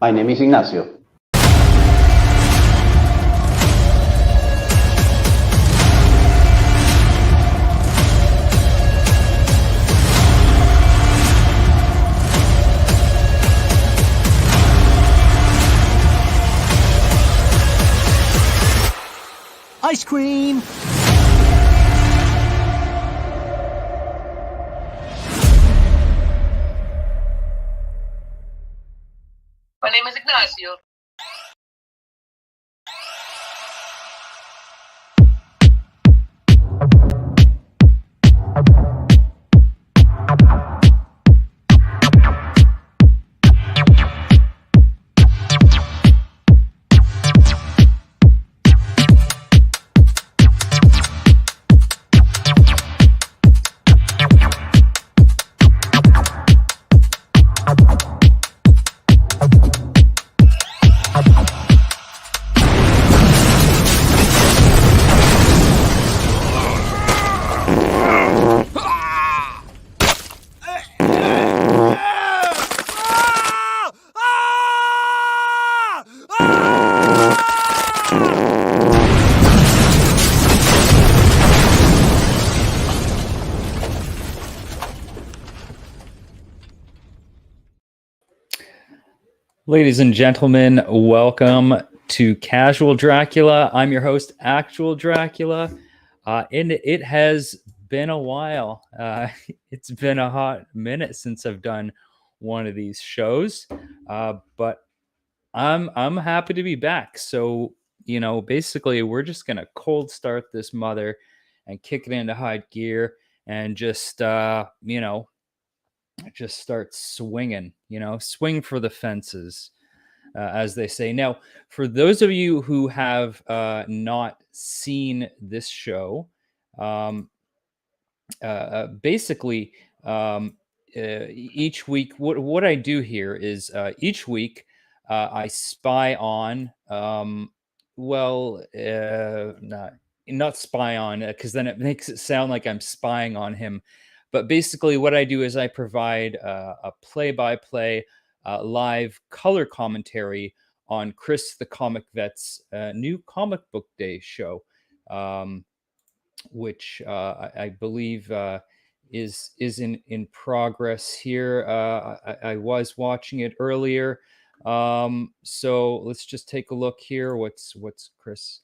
My name is Ignacio. Ice cream! My name is Ignacio. Ladies and gentlemen, welcome to Casual Dracula. I'm your host, Actual Dracula, and it has been a while. It's been a hot minute since I've done one of these shows, but I'm happy to be back. So, basically, we're just gonna cold start this mother and kick it into high gear and just just start swinging, swing for the fences, as they say. Now, for those of you who have not seen this show, basically, each week, what I do here is each week I spy on, not spy on, because then it makes it sound like I'm spying on him. But basically, what I do is I provide a play-by-play live color commentary on Chris the Comic Vet's new Comic Book Day show, which I believe is in progress here. I was watching it earlier, so let's just take a look here. What's Chris?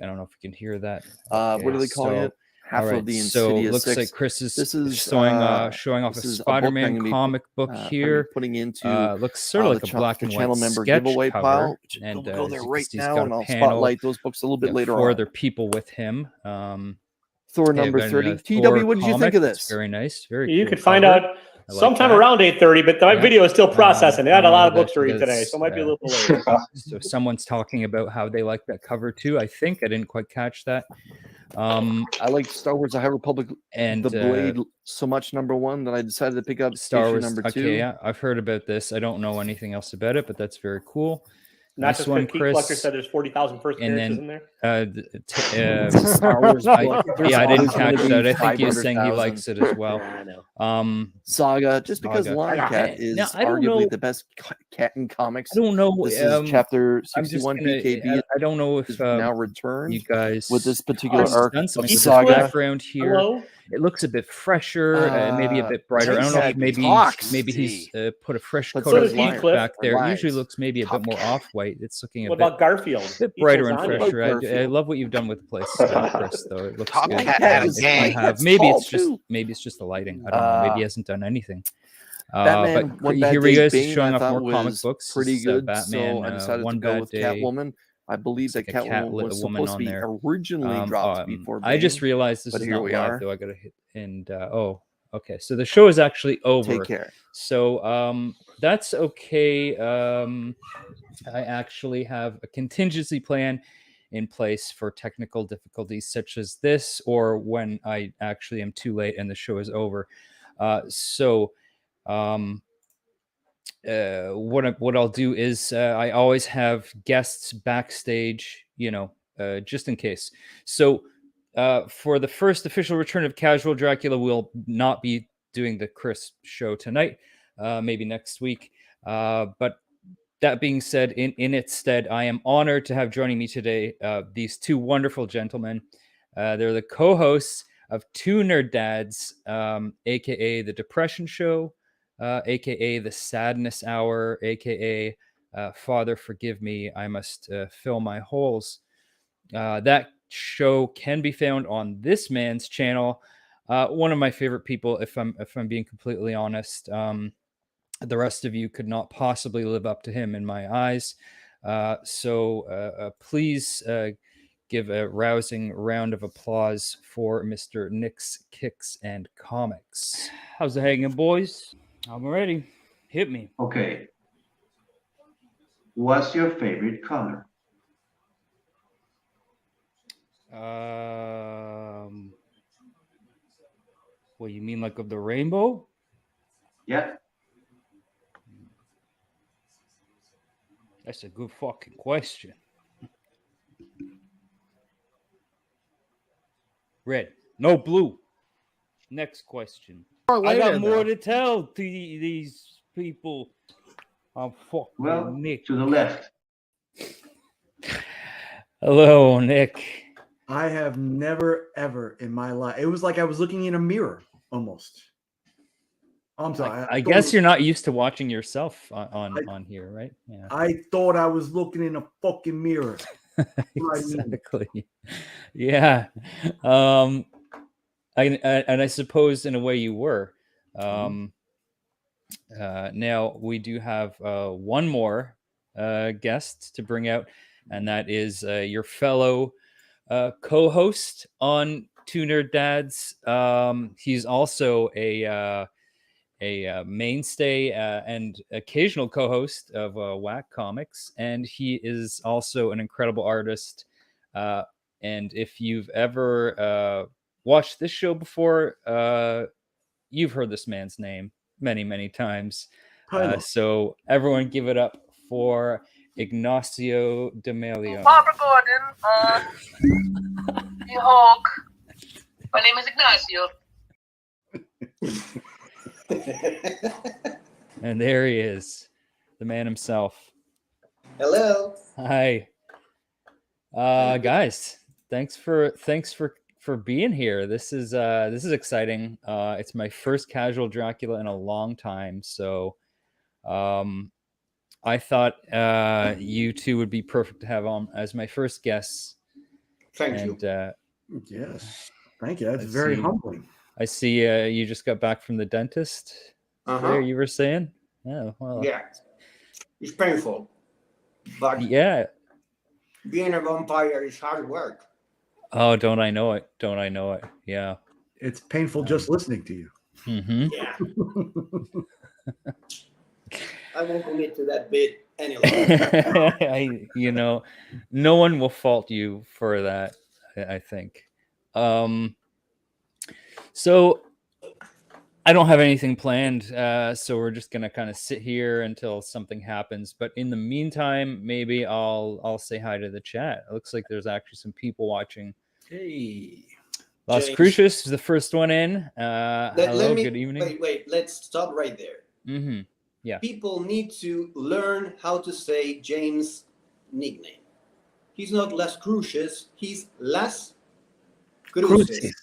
I don't know if you can hear that. Okay, what are they calling it? Half all right, of the so Insidious looks 6. like Chris is showing off a this is Spider-Man comic book here. Putting into Looks sort of like a black and white channel member sketch giveaway cover, pile. and Go there as you right can see, he's now, got and a I'll panel, spotlight those books a little bit later 4 on. other people with him. Thor number 30. TW, what did you think of this? It's very nice. Very. You cool could find cover. out sometime around 8:30, but my video is still processing. I had a lot of books to read today, so it might be a little later. So someone's talking about how they like that cover too. I think I didn't quite catch that. I like Star Wars: The High Republic and the Blade so much, number 1, that I decided to pick up Star Wars number 2. Okay, yeah, I've heard about this. I don't know anything else about it, but that's very cool. Nice one, Chris. Collector said there's 40,000 first appearances in there. Star Wars. I didn't catch that. I think he was saying he likes it as well. Yeah, I know. Saga, just because Saga. Lion Cat is Now, I don't arguably know- the best cat in comics. I don't know. This is chapter I'm just 61. gonna, BKB I don't know if is now returned you guys with this particular Chris has arc done of something with the Saga. background here. Hello? It looks a bit fresher, maybe a bit brighter. I don't know if maybe he's put a fresh But coat so of does paint Heathcliff. back there. It usually Lies. looks maybe a bit Top more cat. off-white. It's looking a What bit, about Garfield? bit brighter and Equals on fresher. I Garfield. love what you've done with the place, Chris. Though it looks Top good. cat Cat has is game. like- Maybe tall, it's just too. the lighting. I don't know. Maybe he hasn't done anything. Batman, But One Bad here we Day go. Bane, Showing I off thought more comic was books. pretty This is, good, Batman, so I decided One to go Bad with Day. Catwoman. I believe that It's like a cat Catwoman was woman supposed to on be there. originally dropped before Bane. I just realized this but is here not we live are. though. I gotta hit and okay. So the show is actually over. Take care. So that's okay. I actually have a contingency plan in place for technical difficulties such as this, or when I actually am too late and the show is over. What I'll do is I always have guests backstage, just in case. So for the first official return of Casual Dracula, we'll not be doing the Chris show tonight, maybe next week. But that being said, in its stead, I am honored to have joining me today these two wonderful gentlemen. They're the co-hosts of Two Nerd Dads, aka The Depression Show, aka The Sadness Hour, aka Father Forgive Me, I Must Fill My Holes. That show can be found on this man's channel. One of my favorite people, if I'm being completely honest. The rest of you could not possibly live up to him in my eyes. So please give a rousing round of applause for Mr. Nick's Kicks and Comics. How's it hanging, boys? I'm ready. Hit me. Okay. What's your favorite color? What you mean, like of the rainbow? Yeah. That's a good fucking question. Red. No blue. Next question. I got more to tell to these people. I'm fucking Nick. To the left. Hello, Nick. I have never, ever in my life. It was like I was looking in a mirror almost. I'm sorry. I guess you're not used to watching yourself on here, right? Yeah. I thought I was looking in a fucking mirror. Exactly. Yeah. I suppose in a way you were. Now we do have one more guest to bring out, and that is your fellow co-host on Two Nerd Dads. He's also a mainstay and occasional co-host of Whack Comics, and he is also an incredible artist. And if you've ever watched this show before, you've heard this man's name many, many times. So everyone give it up for Ignacio de Meglio. Barbara Gordon, the Hulk. My name is Ignacio. And there he is, the man himself. Hello. Hi. Guys, thanks for being here. This is exciting. It's my first Casual Dracula in a long time, so I thought you two would be perfect to have on as my first guests. Thank you. Yes. Thank you. That's very humbling. I see you just got back from the dentist. There, you were saying? Oh, well. Yeah. It's painful. But yeah. Being a vampire is hard work. Oh, don't I know it? Don't I know it? Yeah. It's painful just listening to you. Mm-hmm. Yeah. I won't commit to that bit anyway. No one will fault you for that, I think. So I don't have anything planned, so we're just gonna kind of sit here until something happens. But in the meantime, maybe I'll say hi to the chat. It looks like there's actually some people watching. Hey, Las James. Cruces is the first one in. Hello, Let good evening. Wait. Let's stop right there. Mm-hmm. Yeah. People need to learn how to say James' nickname. He's not Las Cruces. He's Las Cruces.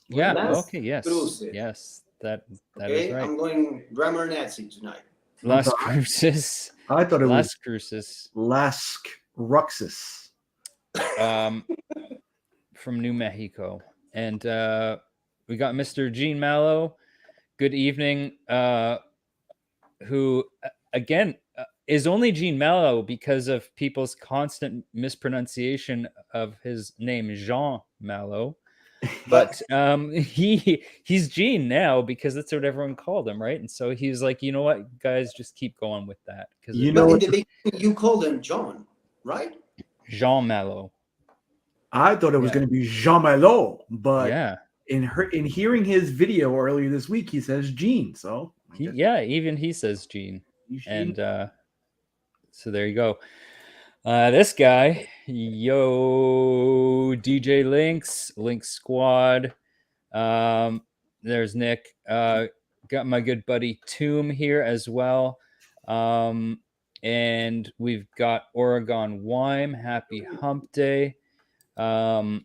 Yeah. Las Okay. Yes. Cruces. Yes. That Okay, is right. I'm going grammar Nazi tonight. Las Cruces. I thought it Las was Cruces. Las Ruxus. From New Mexico. And we got Mr. Gene Mallow. Good evening. Who, again, is only Gene Mallow because of people's constant mispronunciation of his name, Jean Mallow. But he's Gene now because that's what everyone called him, right? And so he's like, you know what, guys, just keep going with that. Because You know, but in the beginning, you called him John, right? Jean Mallow. I thought it was going to be Jean Malo, but Yeah. in hearing his video earlier this week, he says Gene. So Even he says Gene. Gene. And so there you go. This guy, yo, DJ Link Squad. There's Nick. Got my good buddy Tomb here as well. And we've got Oregon Wime. Happy Hump Day. I'll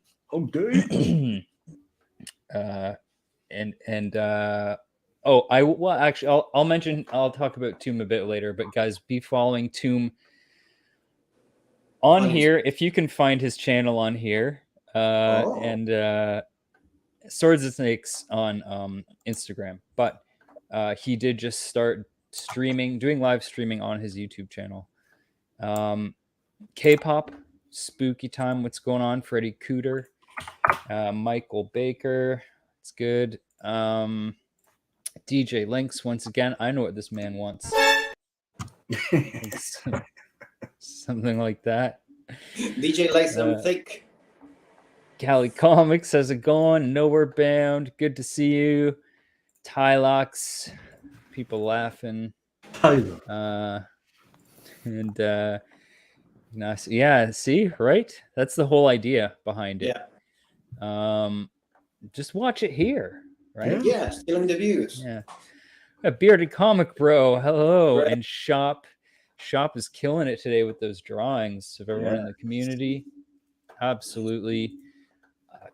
talk about Tomb a bit later, but guys, be following Tomb on here if you can find his channel on here. And Swords and Snakes on Instagram, but he did just start doing live streaming on his YouTube channel. K-pop, spooky time. What's going on? Freddie Cooter, Michael Baker. It's good. DJ Links once again. I know what this man wants. Something like that. DJ likes them thick. Cali Comics, how's it going? Nowhere Bound, good to see you. Tylox, people laughing. Tyler. And nice. Yeah, see, right? That's the whole idea behind it. Yeah. Just watch it here, right? Yeah, stealing the views. Yeah. A bearded comic bro, hello. Right. And Shop is killing it today with those drawings of everyone in the community. Absolutely.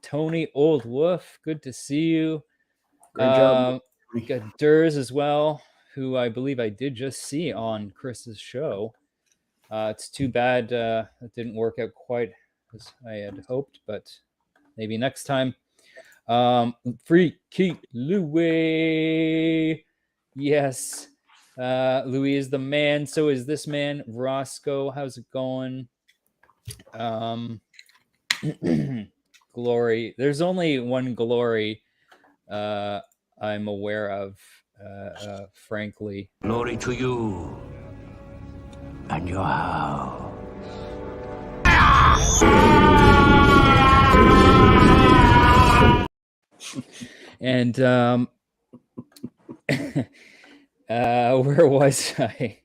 Tony Old Wolf, good to see you. Great job. We got Durs as well, who I believe I did just see on Chris's show. It's too bad it didn't work out quite as I had hoped, but maybe next time. Freaky Louis. Yes. Louis is the man. So is this man, Roscoe. How's it going? Glory. There's only one Glory I'm aware of, frankly. Glory to you and your house. And where was I?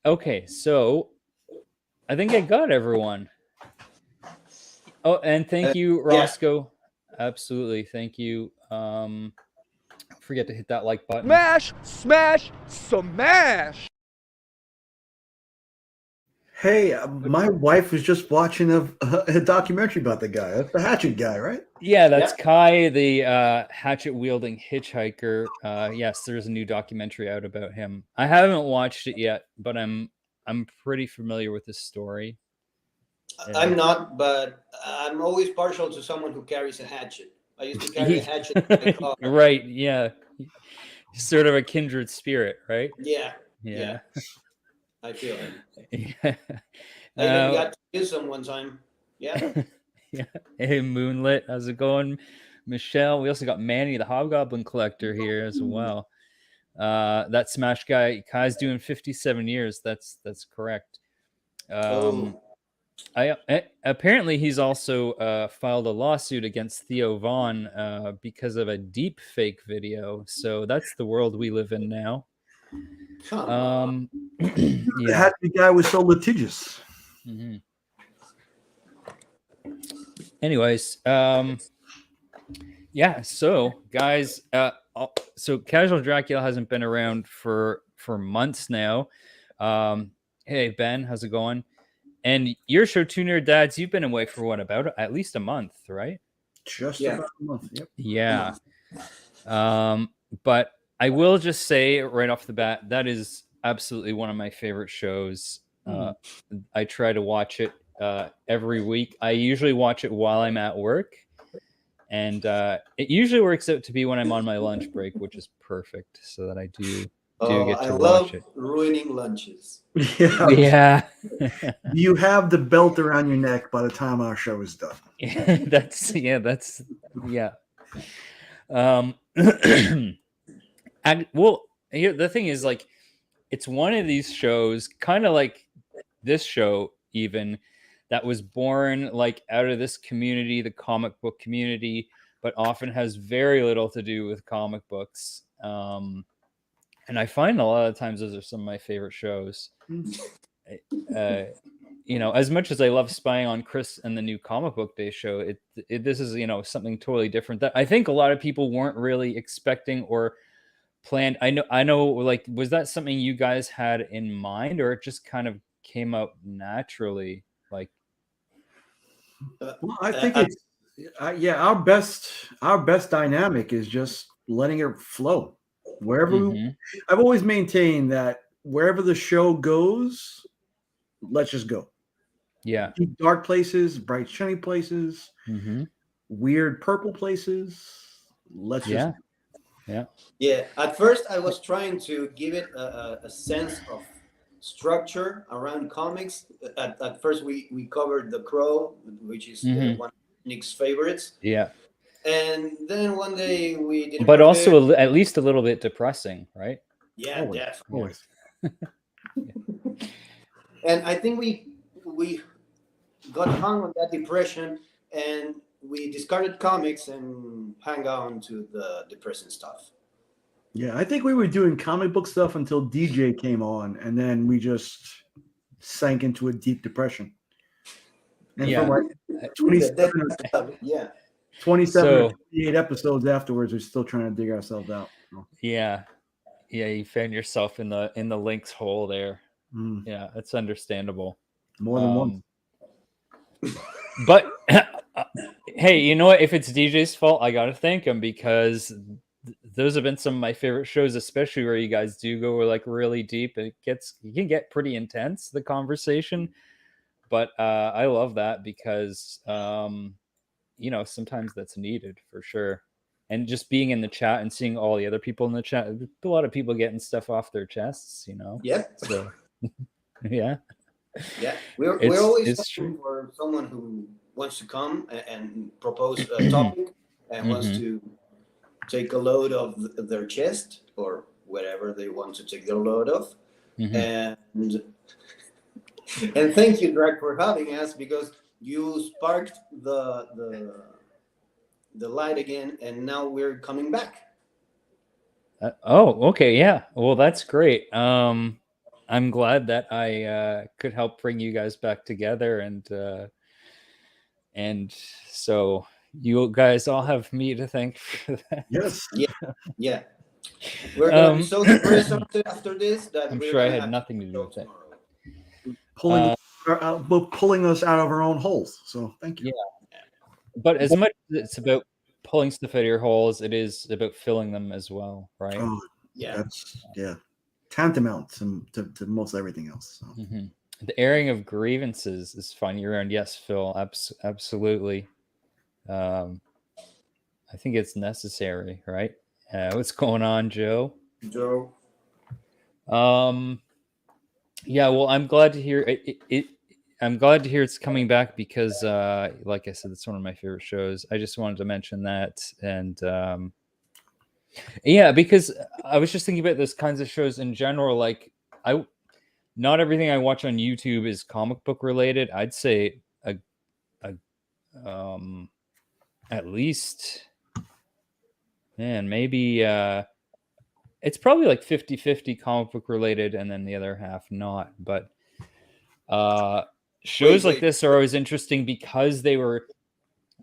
Okay, so I think I got everyone. Oh, and thank you, Roscoe. Yeah. Absolutely, thank you. Forget to hit that like button. Smash, smash! Hey, my wife was just watching a documentary about the guy. That's the Hatchet guy, right? Yeah, that's Kai, the hatchet-wielding hitchhiker. Yes, there's a new documentary out about him. I haven't watched it yet, but I'm pretty familiar with his story. I'm not, but I'm always partial to someone who carries a hatchet. I used to carry a hatchet in my car. Right, yeah. Sort of a kindred spirit, right? Yeah. I feel it. Yeah. I even got to use them one time. Yeah. Yeah. Hey, Moonlit, how's it going? Michelle. We also got Manny, the Hobgoblin Collector, here as well. That Smash guy, Kai's doing 57 years. That's correct. Apparently he's also filed a lawsuit against Theo Vaughn because of a deep fake video. So that's the world we live in now. The Hatchet guy was so litigious. Mm-hmm. anyways, yeah. So guys, so Casual Dracula hasn't been around for months now. Hey Ben, how's it going? And your show, Two Nerd Dads, you've been away for what, about at least a month, right? Just Yeah. about a month. Yep. Yeah. But I will just say right off the bat, that is absolutely one of my favorite shows. I try to watch it every week. I usually watch it while I'm at work. And it usually works out to be when I'm on my lunch break, which is perfect, so that I do get to watch it. Ruining lunches. Yeah. Yeah. You have the belt around your neck by the time our show is done. that's. Well, here the thing is, like, it's one of these shows, kind of like this show, even, that was born like out of this community, the comic book community, but often has very little to do with comic books. And I find a lot of times those are some of my favorite shows. You know, as much as I love spying on Chris and the new Comic Book Day show, this is, you know, something totally different that I think a lot of people weren't really expecting or planned. I know, like, was that something you guys had in mind, or it just kind of came out naturally? Like, Well, I think it's our best dynamic is just letting it flow wherever. I've always maintained that wherever the show goes, let's just go. Yeah. Deep, dark places, bright shiny places, weird purple places. Let's just Yeah. At first, I was trying to give it a sense of structure around comics. At first, we covered The Crow, which is one of Nick's favorites. Yeah. And then one day we did. But also at least a little bit depressing, right? Yeah, Always. definitely. And I think we got hung on that depression, and we discarded comics and hung on to the depressing stuff. Yeah, I think we were doing comic book stuff until DJ came on, and then we just sank into a deep depression. And for like 27 or 28 episodes afterwards, we're still trying to dig ourselves out. Yeah, you found yourself in the Lynx hole there. Yeah, that's understandable. More than one. But hey, you know what? If it's DJ's fault, I gotta thank him, because those have been some of my favorite shows, especially where you guys do go like really deep. And you can get pretty intense, the conversation. But I love that because you know, sometimes that's needed for sure. And just being in the chat and seeing all the other people in the chat, a lot of people getting stuff off their chests, you know. Yeah. So yeah. Yeah, we're always looking for someone who wants to come and propose a topic and wants to take a load of their chest or whatever they want to take their load of. And thank you, Drag, for having us, because you sparked the light again, and now we're coming back. Okay, yeah. Well, that's great. I'm glad that I could help bring you guys back together, and so you guys all have me to thank for that. Yes. Yeah. We're gonna be so depressed after this that I'm sure I had nothing to do with it. Pulling us out of our own holes. So thank you. Yeah. But as much as it's about pulling stuff out of your holes, it is about filling them as well, right? Oh, yeah. That's tantamount to most everything else. So. The airing of grievances is fun year round. Yes, Phil, absolutely. I think it's necessary, right? What's going on, Joe? Yeah, well, I'm glad to hear it. I'm glad to hear it's coming back because, like I said, it's one of my favorite shows. I just wanted to mention that, and yeah, because I was just thinking about those kinds of shows in general. Like, not everything I watch on YouTube is comic book related. I'd say at least, man, maybe it's probably like 50-50 comic book related, and then the other half not. But shows like this are always interesting because they were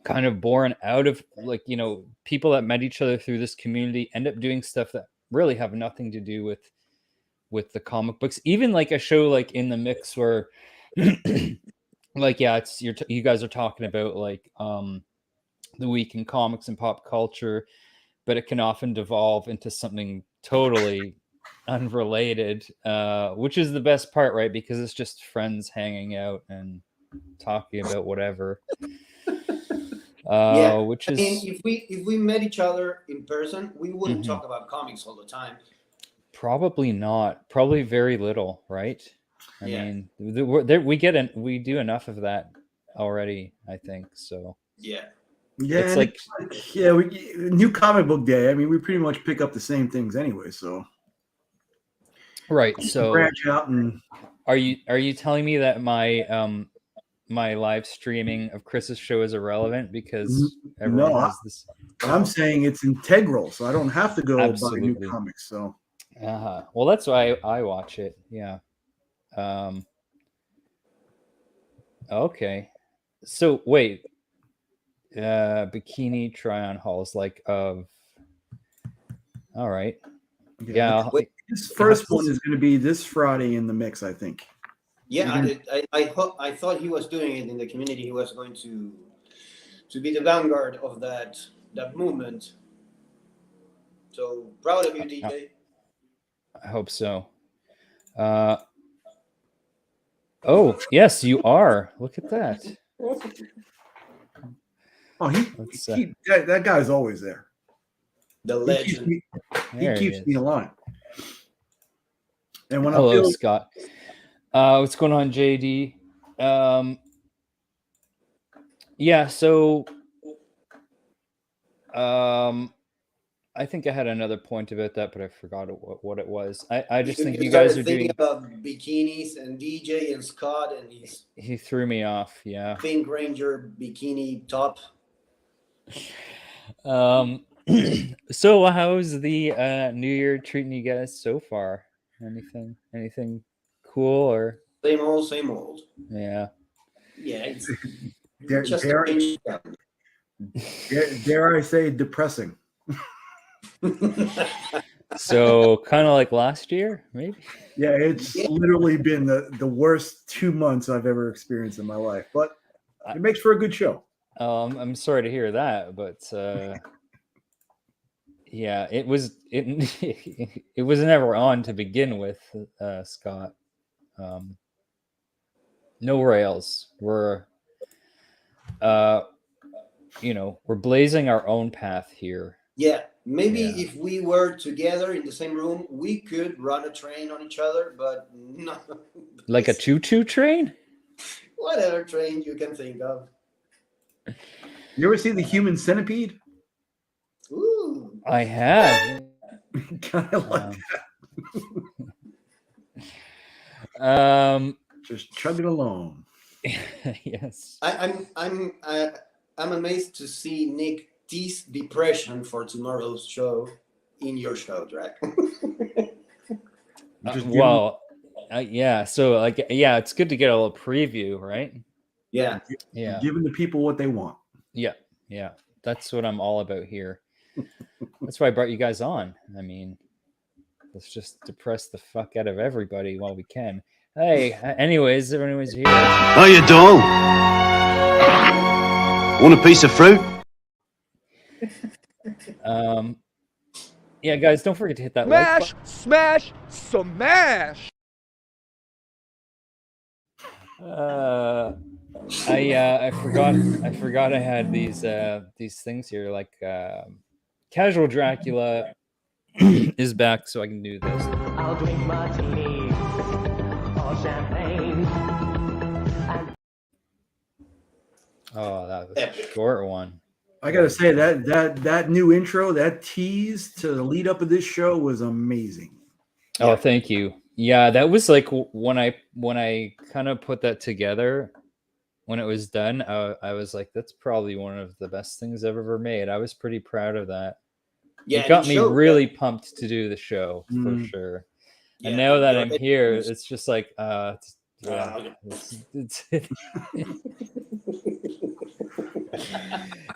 kind of born out of, like, you know, people that met each other through this community end up doing stuff that really have nothing to do with the comic books. Even like a show like In the Mix where like, yeah, it's you guys are talking about like the week in comics and pop culture, but it can often devolve into something totally unrelated, which is the best part, right? Because it's just friends hanging out and talking about whatever. Which is, I mean, if we met each other in person, we wouldn't talk about comics all the time. Probably not. Probably very little, right? I mean, we do enough of that already, I think. So yeah, it's like New Comic Book Day. I mean, we pretty much pick up the same things anyway. So right. So branch out and are you telling me that my my live streaming of Chris's show is irrelevant because everyone has this? I'm saying it's integral, so I don't have to go buy new comics. So well, that's why I watch it. Yeah. Okay. So wait, bikini try-on hauls like of. All right. Yeah. This first one is going to be this Friday in the Mix, I think. Yeah, I thought he was doing it in the community. He was going to be the vanguard of that movement. So proud of you, DJ. I hope so. Oh, yes, you are. Look at that. Oh, that guy's always there. The legend. He keeps me alive. And when hello, Scott. What's going on, JD? Yeah, so I think I had another point about that, but I forgot what it was. I just think you guys are doing about bikinis and DJ and Scott and he threw me off. Yeah. Pink Ranger bikini top. So how's the New Year treating you guys so far? Anything cool or same old? Yeah. Yeah. It's just dare I say depressing. So kind of like last year, maybe. Yeah, it's literally been the worst 2 months I've ever experienced in my life, but it makes for a good show. I'm sorry to hear that, but yeah, it was never on to begin with, Scott. No rails. We're we're blazing our own path here. Yeah, maybe if we were together in the same room, we could run a train on each other, but no. Like a choo-choo train? Whatever train you can think of. You ever see The Human Centipede? Ooh. I have. Kind of like that. Just chugging along. Yes. I'm amazed to see Nick tease depression for tomorrow's show in your show, Drac. Yeah. So like, yeah, it's good to get a little preview, right? Yeah. Yeah. Giving the people what they want. Yeah. Yeah. That's what I'm all about here. That's why I brought you guys on. I mean, let's just depress the fuck out of everybody while we can. Hey, anyways, everyone's here. How you doing? Want a piece of fruit? Yeah, guys, don't forget to hit that like button. Smash, smash. I forgot I had these things here, like Casual Dracula is back, so I can do this. I'll drink martini or champagne. Oh, that was a short one. I gotta say that new intro, that tease to the lead up of this show was amazing. Oh, thank you. Yeah, that was like when I kind of put that together. When it was done, I was like, that's probably one of the best things I've ever made. I was pretty proud of that. Yeah, it got me really pumped to do the show for sure. Yeah, and now that I'm here, it's just like,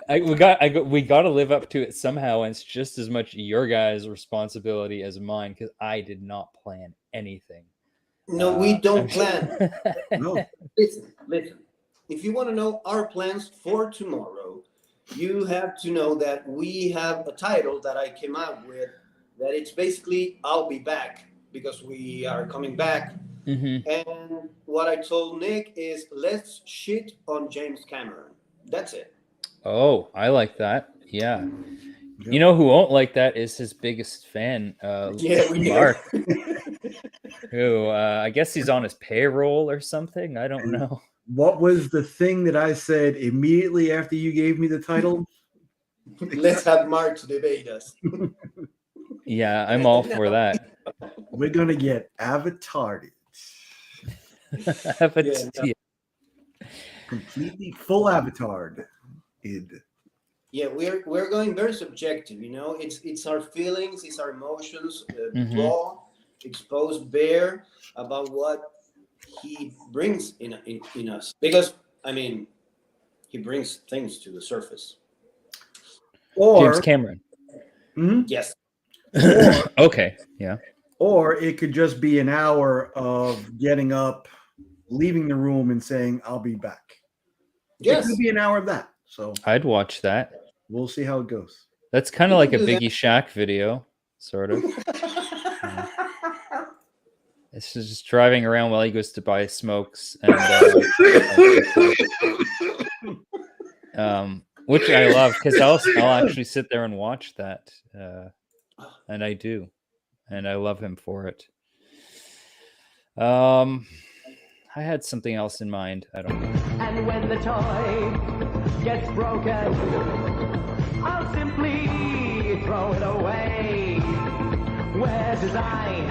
we got to live up to it somehow, and it's just as much your guys' responsibility as mine because I did not plan anything. No, we don't plan. No. Listen. If you want to know our plans for tomorrow, you have to know that we have a title that I came out with that it's basically I'll be back because we are coming back. Mm-hmm. And what I told Nick is let's shit on James Cameron. That's it. Oh, I like that. Yeah. You know who won't like that is his biggest fan, Mark, who I guess he's on his payroll or something. I don't know. What was the thing that I said immediately after you gave me the title? Let's have Mark debate us. Yeah, I'm all for that. We're going to get avatared. Completely full avatar. Yeah, we're going very subjective, you know. It's our feelings, it's our emotions, raw, exposed, bare about what he brings in us. Because I mean, he brings things to the surface. Or James Cameron. Yes. Okay. Yeah. Or it could just be an hour of getting up, leaving the room, and saying, "I'll be back." Yes. It could be an hour of that. So I'd watch that. We'll see how it goes. That's kind of like a Biggie Shaq video, sort of. It's just driving around while he goes to buy smokes, and which I love because I'll actually sit there and watch that, and I do, and I love him for it. I had something else in mind. I don't know. And when the toy gets broken, I'll simply throw it away. Where design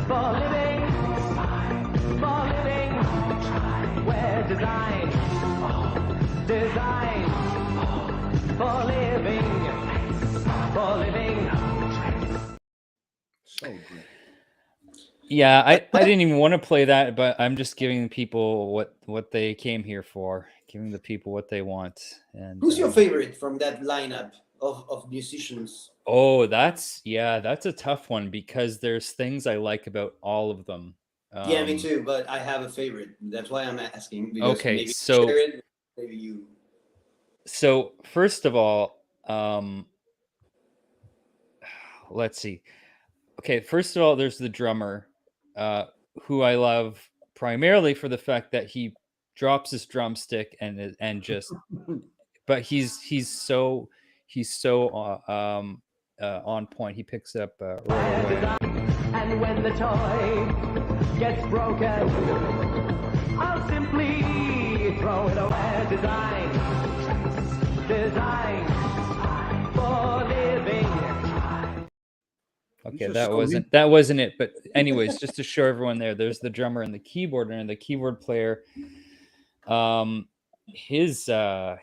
for living, where design for living. So good. Yeah, I didn't even want to play that, but I'm just giving people what they came here for, giving the people what they want. And who's your favorite from that lineup of musicians? Oh, that's a tough one because there's things I like about all of them. Yeah, me too, but I have a favorite. That's why I'm asking. Okay, maybe so share it, maybe you. So first of all, let's see. Okay, first of all, there's the drummer, who I love primarily for the fact that he drops his drumstick and just, but he's so on point. He picks up right away. And when the toy gets broken, I'll simply throw it away. Design for living. Okay, that wasn't it. But anyways, just to show everyone there's the drummer and the keyboard, and the keyboard player. He's got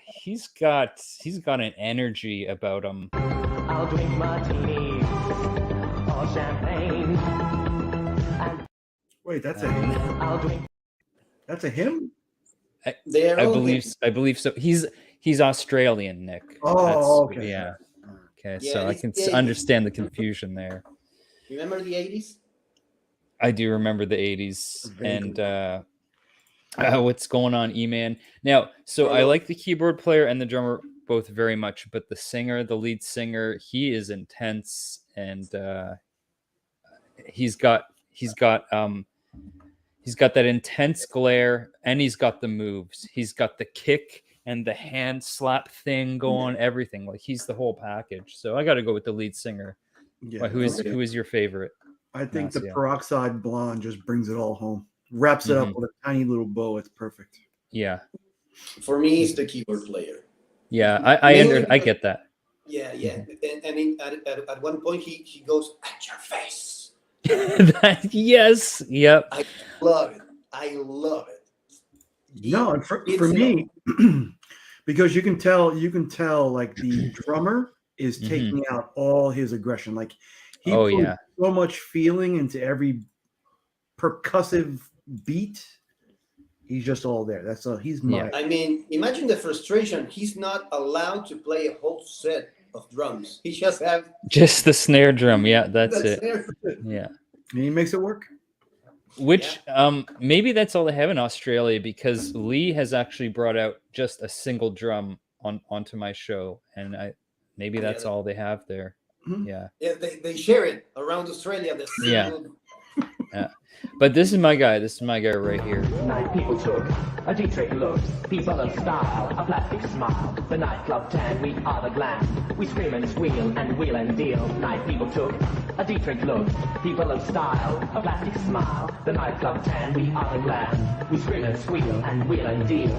an energy about him. I'll drink martini or champagne. Wait, that's a him? That's a him? I believe so. He's Australian, Nick. Oh, okay. Yeah. Okay, yeah, so I can understand the confusion there. Remember the 80s? I do remember the 80s. And what's going on, E-Man? Now, so I like the keyboard player and the drummer both very much, but the lead singer, he is intense, and he's got that intense glare, and he's got the moves. He's got the kick and the hand slap thing going, everything. Like, he's the whole package. So I got to go with the lead singer. Yeah. Who is your favorite? I think the peroxide blonde just brings it all home. Wraps it up with a tiny little bow. It's perfect. Yeah. For me, it's the keyboard player. Yeah, I get that. Yeah. And at one point, he goes, "At your face." Yes. Yep. I love it. No, and for me, because you can tell like the drummer is taking out all his aggression. Like he puts so much feeling into every percussive beat He's just all there. That's he's my. I mean, imagine the frustration. He's not allowed to play a whole set of drums. He just have just the snare drum. Yeah, that's it. Yeah, and he makes it work. Which maybe that's all they have in Australia, because Lee has actually brought out just a single drum onto my show, and maybe that's all they have there. Mm-hmm. Yeah. Yeah, they share it around Australia. Yeah. But this is my guy. This is my guy right here. Night people took a D-trick look. People of style, a plastic smile. The nightclub tan, we are the glam. We scream and squeal and wheel and deal. Night people took a D-trick look. People of style, a plastic smile. The nightclub tan, we are the glam. We scream and squeal and wheel and deal.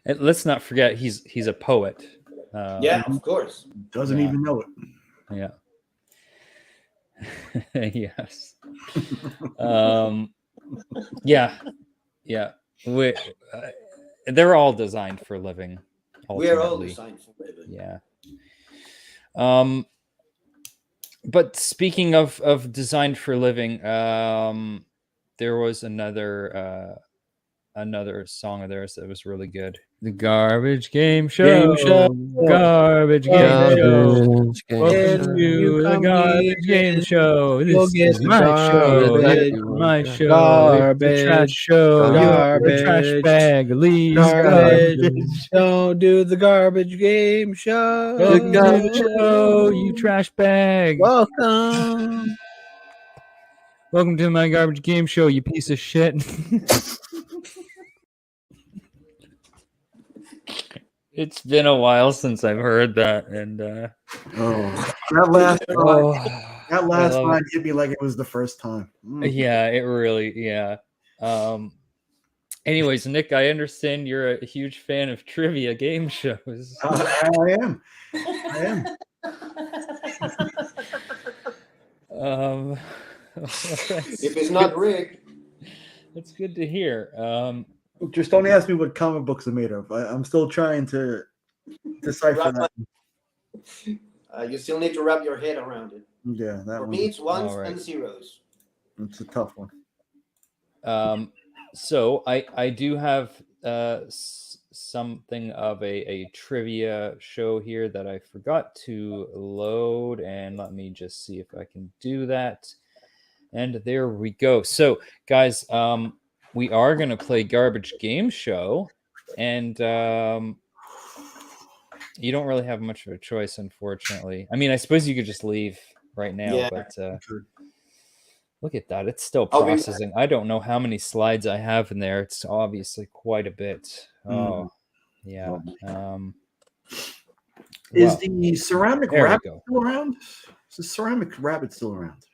And let's not forget he's a poet. Yeah, of course. Doesn't even know it. Yeah. Yes. Yeah. They're all designed for living. We are all designed for living. Yeah. But speaking of designed for living, there was another song of theirs that was really good. The Garbage Game Show. Garbage Game Show. Welcome to the Garbage Game Show. This is my show. My show. Garbage. Trash show. Garbage. Trash bag. Leave. Garbage. Don't do the Garbage Game Show. The Garbage Show. You trash bag. Welcome. Welcome to my Garbage Game Show, you piece of shit. It's been a while since I've heard that, and that last line hit me like it was the first time. Yeah, it really, yeah. Anyways, Nick, I understand you're a huge fan of trivia game shows. I am. If it's not rigged, that's good to hear. Just don't ask me what comic books are made of. I'm still trying to decipher that. You still need to wrap your head around it. Yeah, that For one. me, it's ones and zeros. It's a tough one. So I do have something of a trivia show here that I forgot to load, and let me just see if I can do that. And there we go. So, guys, we are going to play Garbage Game Show, and you don't really have much of a choice, unfortunately. I mean, I suppose you could just leave right now, but look at that. It's still processing. I don't know how many slides I have in there. It's obviously quite a bit. Oh, yeah. Is the ceramic rabbit still around? Is the ceramic rabbit still around?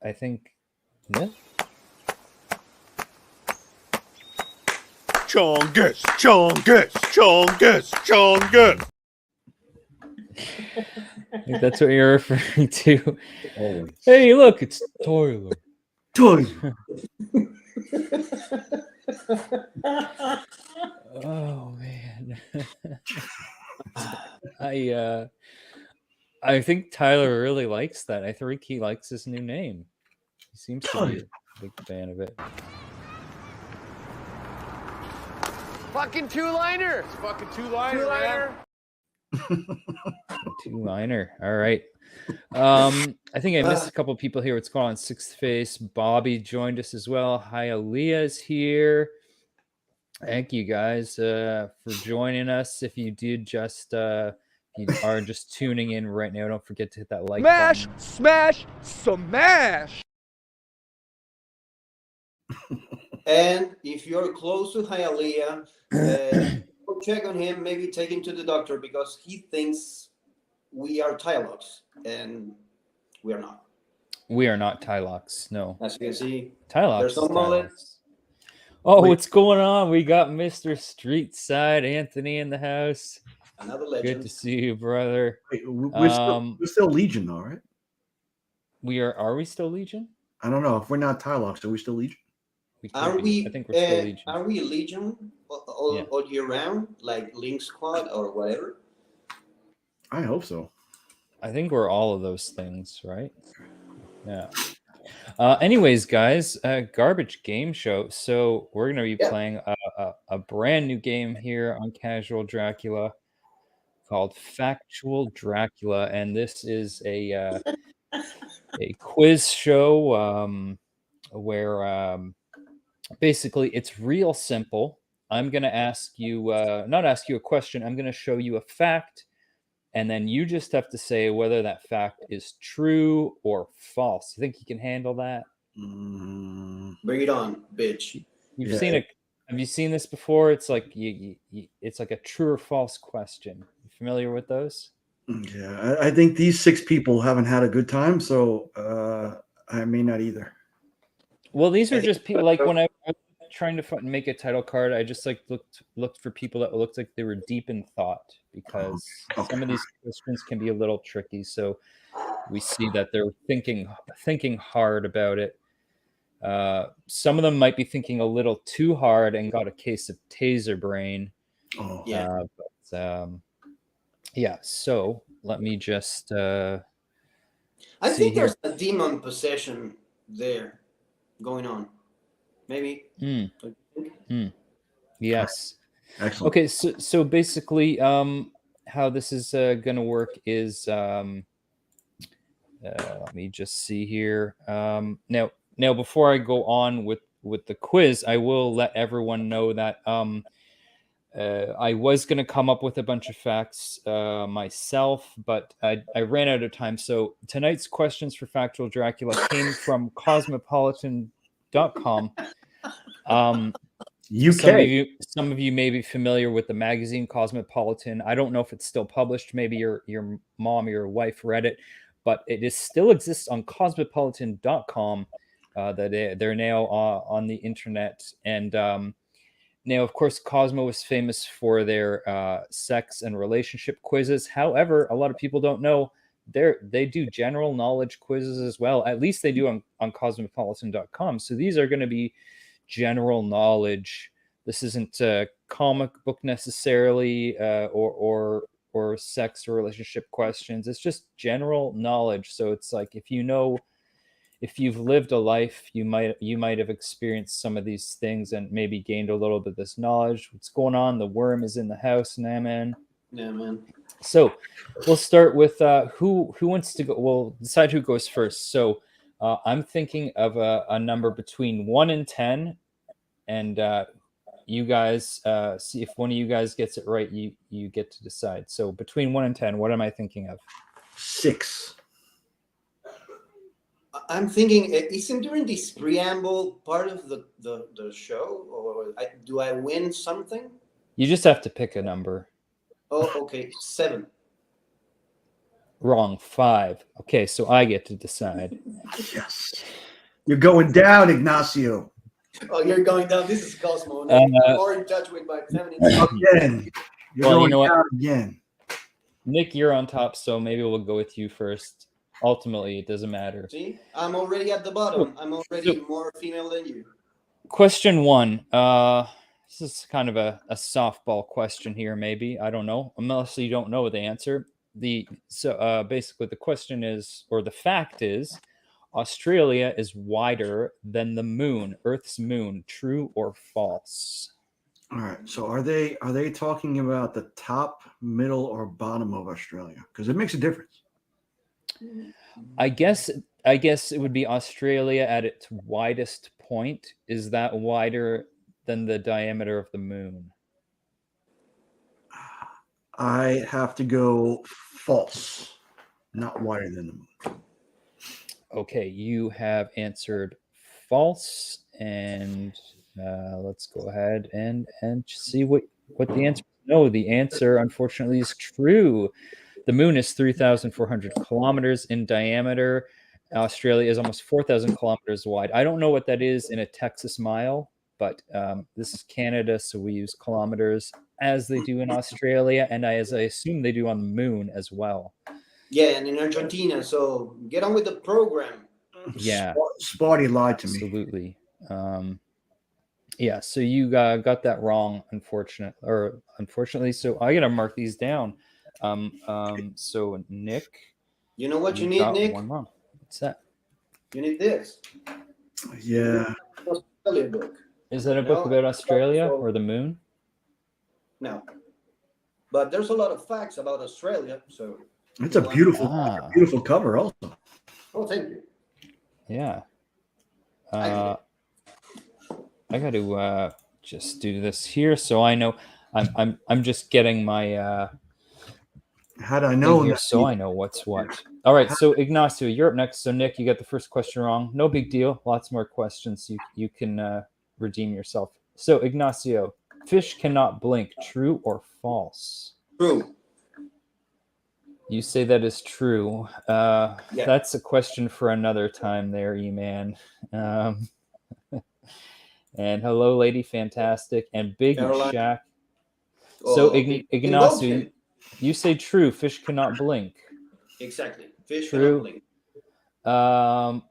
I think no. Chongus, chongus, chongus, chongus. I think that's what you're referring to. Always. Hey, look, it's Toiler. Toiler. Oh man. I think Tyler really likes that. I think he likes his new name. He seems to be a big fan of it. Fucking two-liner. It's fucking two-liner. Two-liner. All right. I think I missed a couple people here. What's going on? Sixth Face. Bobby joined us as well. Hi, Aaliyah's here. Thank you guys for joining us. If you did just you are just tuning in right now, don't forget to hit that like smash, button. Smash, smash. And if you're close to Hialeah, go check on him. Maybe take him to the doctor because he thinks we are Tylocks, and we are not. We are not Tylocks. No. As you can see, Tylocks. There's no mullet. Oh, what's going on? We got Mr. Streetside Anthony in the house. Another legend. Good to see you, brother. Wait, we're still Legion, though, right? We are. Are we still Legion? I don't know. If we're not Tylocks, are we still Legion? Are we? I think we're still Legion. Are we Legion all year round, like Link Squad or whatever? I hope so. I think we're all of those things, right? Yeah. Anyways, guys, garbage game show. So we're gonna be playing a brand new game here on Casual Dracula called Factual Dracula, and this is a quiz show where basically it's real simple. I'm gonna ask you, not ask you a question. I'm gonna show you a fact. And then you just have to say whether that fact is true or false. You think you can handle that? Bring it on, bitch. You've seen it. Have you seen this before? It's like it's like a true or false question. You familiar with those? Yeah, I think these 6 people haven't had a good time, so I may not either. Well, these are just people. Like when I was trying to make a title card, I just like looked for people that looked like they were deep in thought, because some of these questions can be a little tricky. So we see that they're thinking hard about it. Some of them might be thinking a little too hard and got a case of taser brain. Yeah. So let me just. I think there's a demon possession there going on. Maybe. Yes. Excellent. Okay, so basically, how this is going to work is, let me just see here. Now, before I go on with the quiz, I will let everyone know that I was going to come up with a bunch of facts myself, but I ran out of time. So tonight's questions for Factual Dracula came from cosmopolitan.com. UK. Some of you may be familiar with the magazine Cosmopolitan. I don't know if it's still published. Maybe your mom or your wife read it, but it still exists on cosmopolitan.com. That they're now on the internet. And now, of course, Cosmo is famous for their sex and relationship quizzes. However, a lot of people don't know they do general knowledge quizzes as well. At least they do on cosmopolitan.com. So these are going to be general knowledge. This isn't a comic book necessarily, or sex or relationship questions. It's just general knowledge. So it's like if you've lived a life, you might have experienced some of these things and maybe gained a little bit of this knowledge. What's going on? The worm is in the house, nah, man. Yeah, man. So we'll start with who wants to go. We'll decide who goes first. So I'm thinking of a number between 1 and 10, and you guys see if one of you guys gets it right. You get to decide. So between 1 and 10, what am I thinking of? 6. I'm thinking, isn't during this preamble part of the show, or do I win something? You just have to pick a number. Oh, okay, 7. Wrong, 5. Okay, so I get to decide. Yes. You're going down, Ignacio. Oh, you're going down. This is Cosmo. More in touch with my family. Again. Well, you know what? Again. Nick, you're on top, so maybe we'll go with you first. Ultimately, it doesn't matter. See, I'm already at the bottom. I'm already more female than you. Question 1. This is kind of a softball question here, maybe. I don't know, unless you don't know the answer. Basically, the question is, or the fact is, Australia is wider than the moon, Earth's moon. True or false? All right. So are they talking about the top, middle, or bottom of Australia? Because it makes a difference. I guess it would be Australia at its widest point. Is that wider than the diameter of the moon? I have to go false. Not wider than the moon. Okay, you have answered false, and let's go ahead and see what the answer is. No, the answer, unfortunately, is true. The moon is 3,400 kilometers in diameter. Australia is almost 4,000 kilometers wide. I don't know what that is in a Texas mile, but this is Canada, so we use kilometers as they do in Australia, and as I assume they do on the moon as well. Yeah, and in Argentina, so get on with the program. Yeah. Sparty lied to me. Absolutely. Yeah, so you got that wrong, unfortunately. So I got to mark these down. So Nick, You know what you need, Nick? One wrong. What's that? You need this. Yeah. Australia book. Is that a book about Australia or the moon? No. But there's a lot of facts about Australia, so it's a beautiful cover also. Oh, thank you. Yeah. I got to just do this here so I know. I'm just getting my how do I know here so I know what's what. All right, so Ignacio, you're up next. So Nick, you got the first question wrong. No big deal. Lots more questions. You can redeem yourself. So Ignacio, fish cannot blink. True or false? True. You say that is true. Yeah. That's a question for another time there, E-Man. And hello, Lady Fantastic and Big Caroline. Shaq. So Ignacio, Ignacio, you say true. Fish cannot blink. Exactly. Fish True. cannot blink.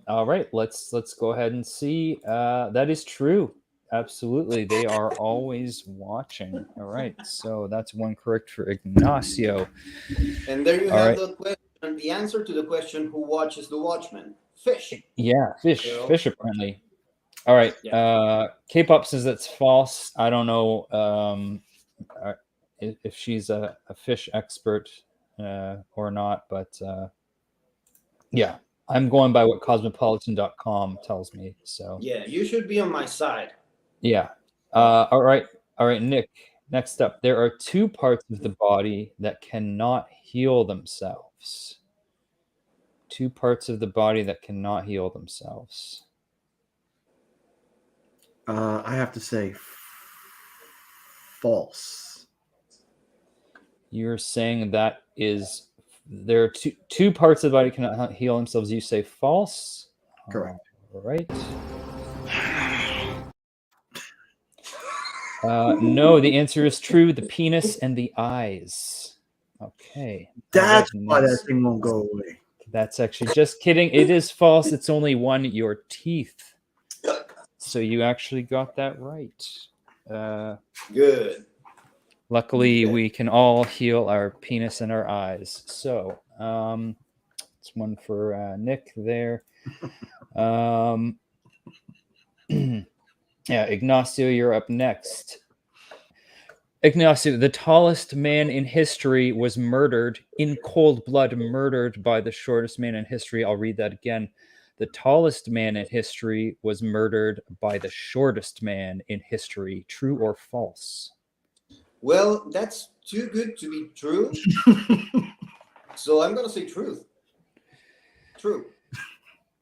All right. Let's go ahead and see. That is true. Absolutely. They are always watching. All right. So that's one correct for Ignacio. And there you have the question, the answer to the question, who watches the Watchmen? Fish. Yeah, fish. You know? Fish, apparently. All right. Yeah. K-pop says that's false. I don't know if she's a fish expert or not, but yeah, I'm going by what cosmopolitan.com tells me. So yeah, you should be on my side. Yeah. All right, Nick. Next up, there are two parts of the body that cannot heal themselves. Two parts of the body that cannot heal themselves. I have to say false. You're saying that is there are two parts of the body cannot heal themselves. You say false. Correct. All right. No, the answer is true. The penis and the eyes. Okay. That's why that thing won't go away. That's actually just kidding. It is false. It's only one, your teeth. So you actually got that right. Good. Luckily, we can all heal our penis and our eyes. So it's one for Nick there. Yeah, Ignacio, you're up next. Ignacio, the tallest man in history was murdered in cold blood, murdered by the shortest man in history. I'll read that again. The tallest man in history was murdered by the shortest man in history. True or false? Well, that's too good to be true. So I'm going to say truth. True.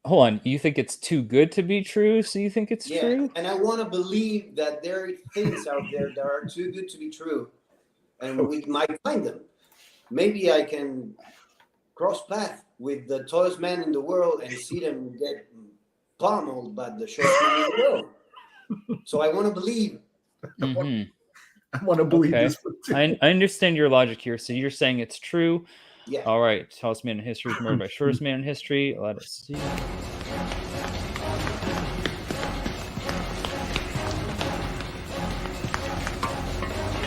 Hold on, you think it's too good to be true, so you think it's true? And I want to believe that there are things out there that are too good to be true, and we might find them. Maybe I can cross path with the tallest man in the world and see them get pummeled by the shortest man in the world. So I want to believe. Mm-hmm. I want to believe this. I understand your logic here. So you're saying it's true. Yeah. All right. Tallest man in history is murdered by shortest man in history. Let us see.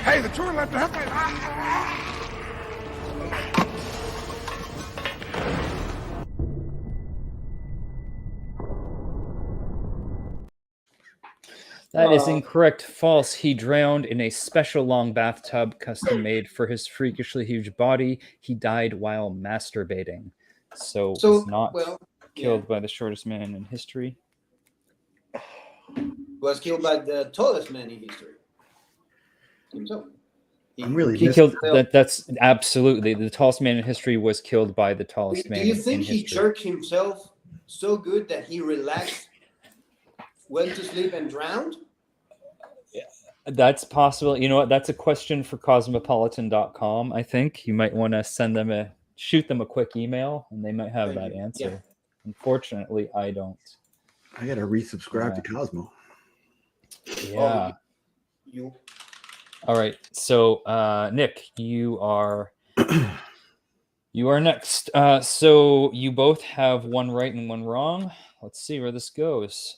Hey, the tour left the That is incorrect. False. He drowned in a special long bathtub custom made for his freakishly huge body. He died while masturbating. So was not killed by the shortest man in history. Was killed by the tallest man in history. So he killed that's absolutely the tallest man in history was killed by the tallest man in history. Do you think he jerked himself so good that he relaxed, went to sleep, and drowned? Yeah, that's possible. You know what? That's a question for cosmopolitan.com. I think you might want to shoot them a quick email, and they might have that answer. Yeah. Unfortunately, I don't. I gotta resubscribe to Cosmo. Yeah. You. All right. So, Nick, you are next. So you both have one right and one wrong. Let's see where this goes.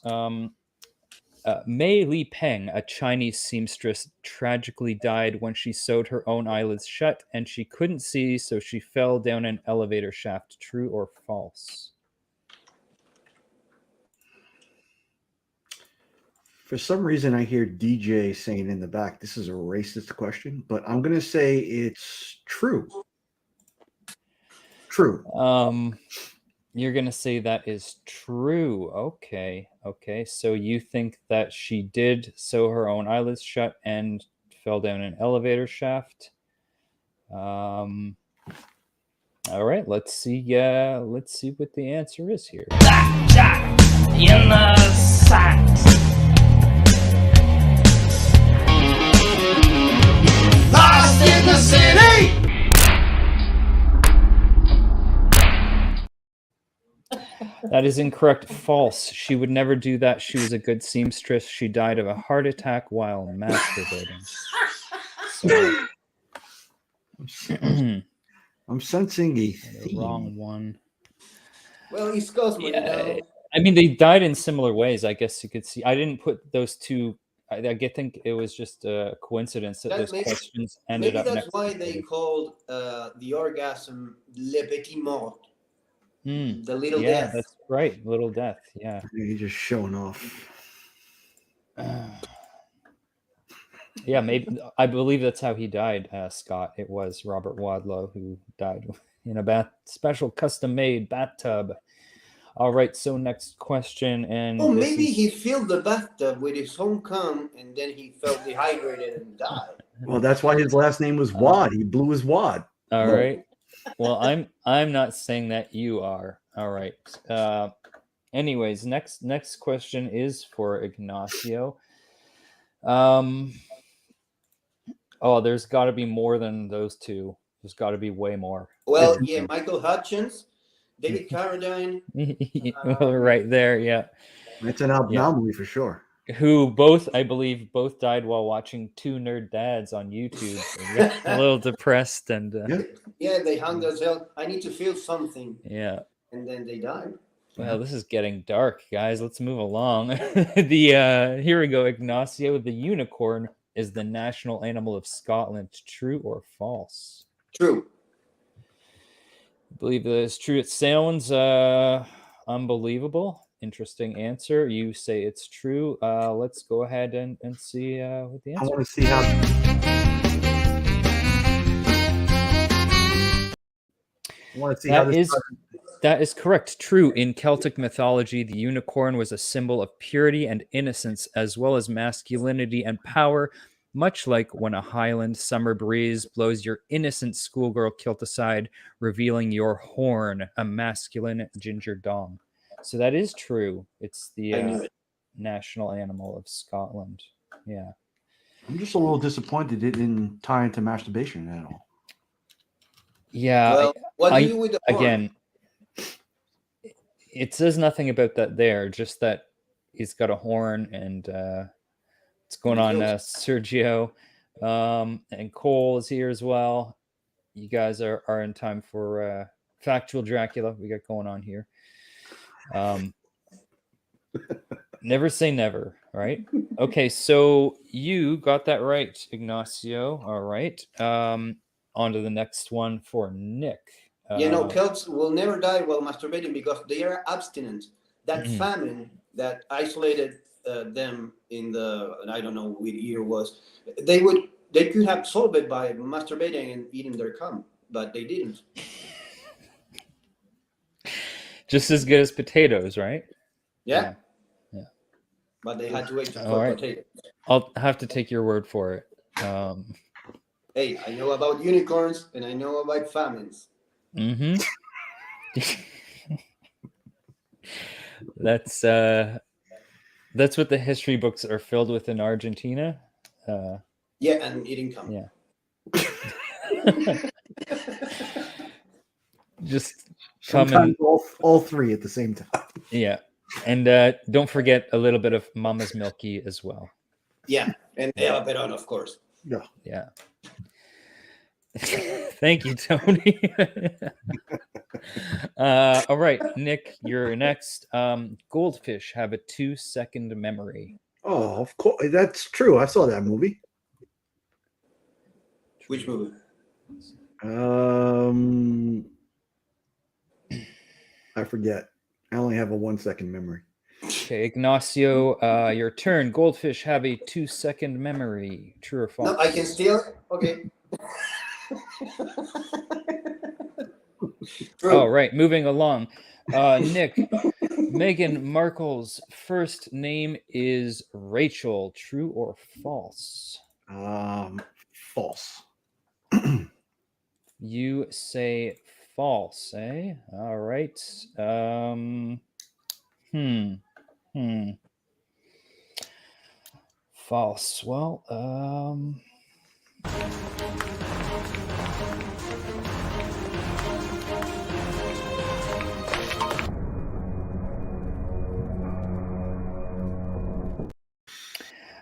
Mei Li Peng, a Chinese seamstress, tragically died when she sewed her own eyelids shut and she couldn't see, so she fell down an elevator shaft. True or false? For some reason, I hear DJ saying in the back, this is a racist question, but I'm going to say it's true. True. You're going to say that is true. Okay. Okay. So you think that she did sew her own eyelids shut and fell down an elevator shaft. All right. Let's see what the answer is here. Blackjack in the sacks. Lost in the city. That is incorrect. False. She would never do that. She was a good seamstress. She died of a heart attack while masturbating. So, I'm sensing a the wrong one. Well, East Coast, you know. I mean, they died in similar ways. I guess you could see. I didn't put those two. I think it was just a coincidence that those questions ended up. Maybe that's next why they called the orgasm le petit mort. The little death. That's right. Little death. Yeah. You're just showing off. Yeah, maybe. I believe that's how he died, Scott. It was Robert Wadlow who died in a special custom-made bathtub. All right, so next question. And maybe he filled the bathtub with his own cum and then he felt dehydrated and died. Well, that's why his last name was Wad. He blew his wad. All right. Well, I'm not saying that you are. All right. Anyways, next question is for Ignacio. Oh, there's got to be more than those two. There's got to be way more. Well, yeah, Michael Hutchins, David Carradine. Right there, yeah. That's an anomaly for sure. Who both, I believe, died while watching Two Nerd Dads on YouTube. A little depressed and yeah, they hung themselves. I need to feel something. Yeah. And then they died. Well, this is getting dark, guys. Let's move along. Here we go. Ignacio, the unicorn is the national animal of Scotland. True or false? True. I believe that is true. It sounds unbelievable. Interesting answer. You say it's true. Let's go ahead and see what the answer. I want to see how. I want to see how this. That is correct. True. In Celtic mythology, the unicorn was a symbol of purity and innocence, as well as masculinity and power, much like when a Highland summer breeze blows your innocent schoolgirl kilt aside, revealing your horn, a masculine ginger dong. So that is true. It's the national animal of Scotland. Yeah. I'm just a little disappointed it didn't tie into masturbation at all. Yeah. Well, what do you with the horn? Again, it says nothing about that there, just that he's got a horn and what's going on, Sergio. And Cole is here as well. You guys are in time for Factual Dracula we got going on here. Never say never, right? Okay, so you got that right, Ignacio. All right. On to the next one for Nick. Celts will never die while masturbating because they are abstinent. That famine that isolated them in the, I don't know what year was, they could have solved it by masturbating and eating their cum, but they didn't. Just as good as potatoes, right? Yeah. But they had to wait for potatoes. I'll have to take your word for it. Hey, I know about unicorns and I know about famines. Mm-hmm. That's what the history books are filled with in Argentina. Yeah, and eating cum. Yeah. Just sometimes all three at the same time. Yeah, and don't forget a little bit of Mama's Milky as well. Yeah, and Eva Perón, of course. Yeah. Thank you, Tony. All right, Nick, you're next. Goldfish have a 2-second memory. Oh, of course. That's true. I saw that movie. Which movie? I forget. I only have a 1 second memory. Okay, Ignacio, your turn. Goldfish have a 2 second memory. True or false? No, I can steal it. Okay. True. All right, moving along. Nick, Meghan Markle's first name is Rachel. True or false? False. You say false, eh? All right. False. Well,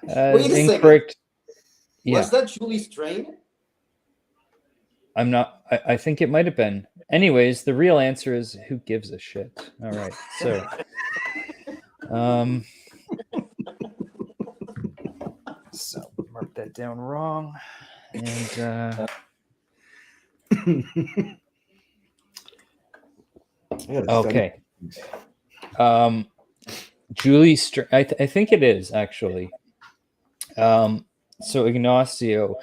Wait a incorrect. Yeah. Was that Julie Strain? I'm not. I think it might have been. Anyways, the real answer is who gives a shit. All right. So, so mark that down wrong. And okay. Julie Strain. I think it is actually. So Ignacio,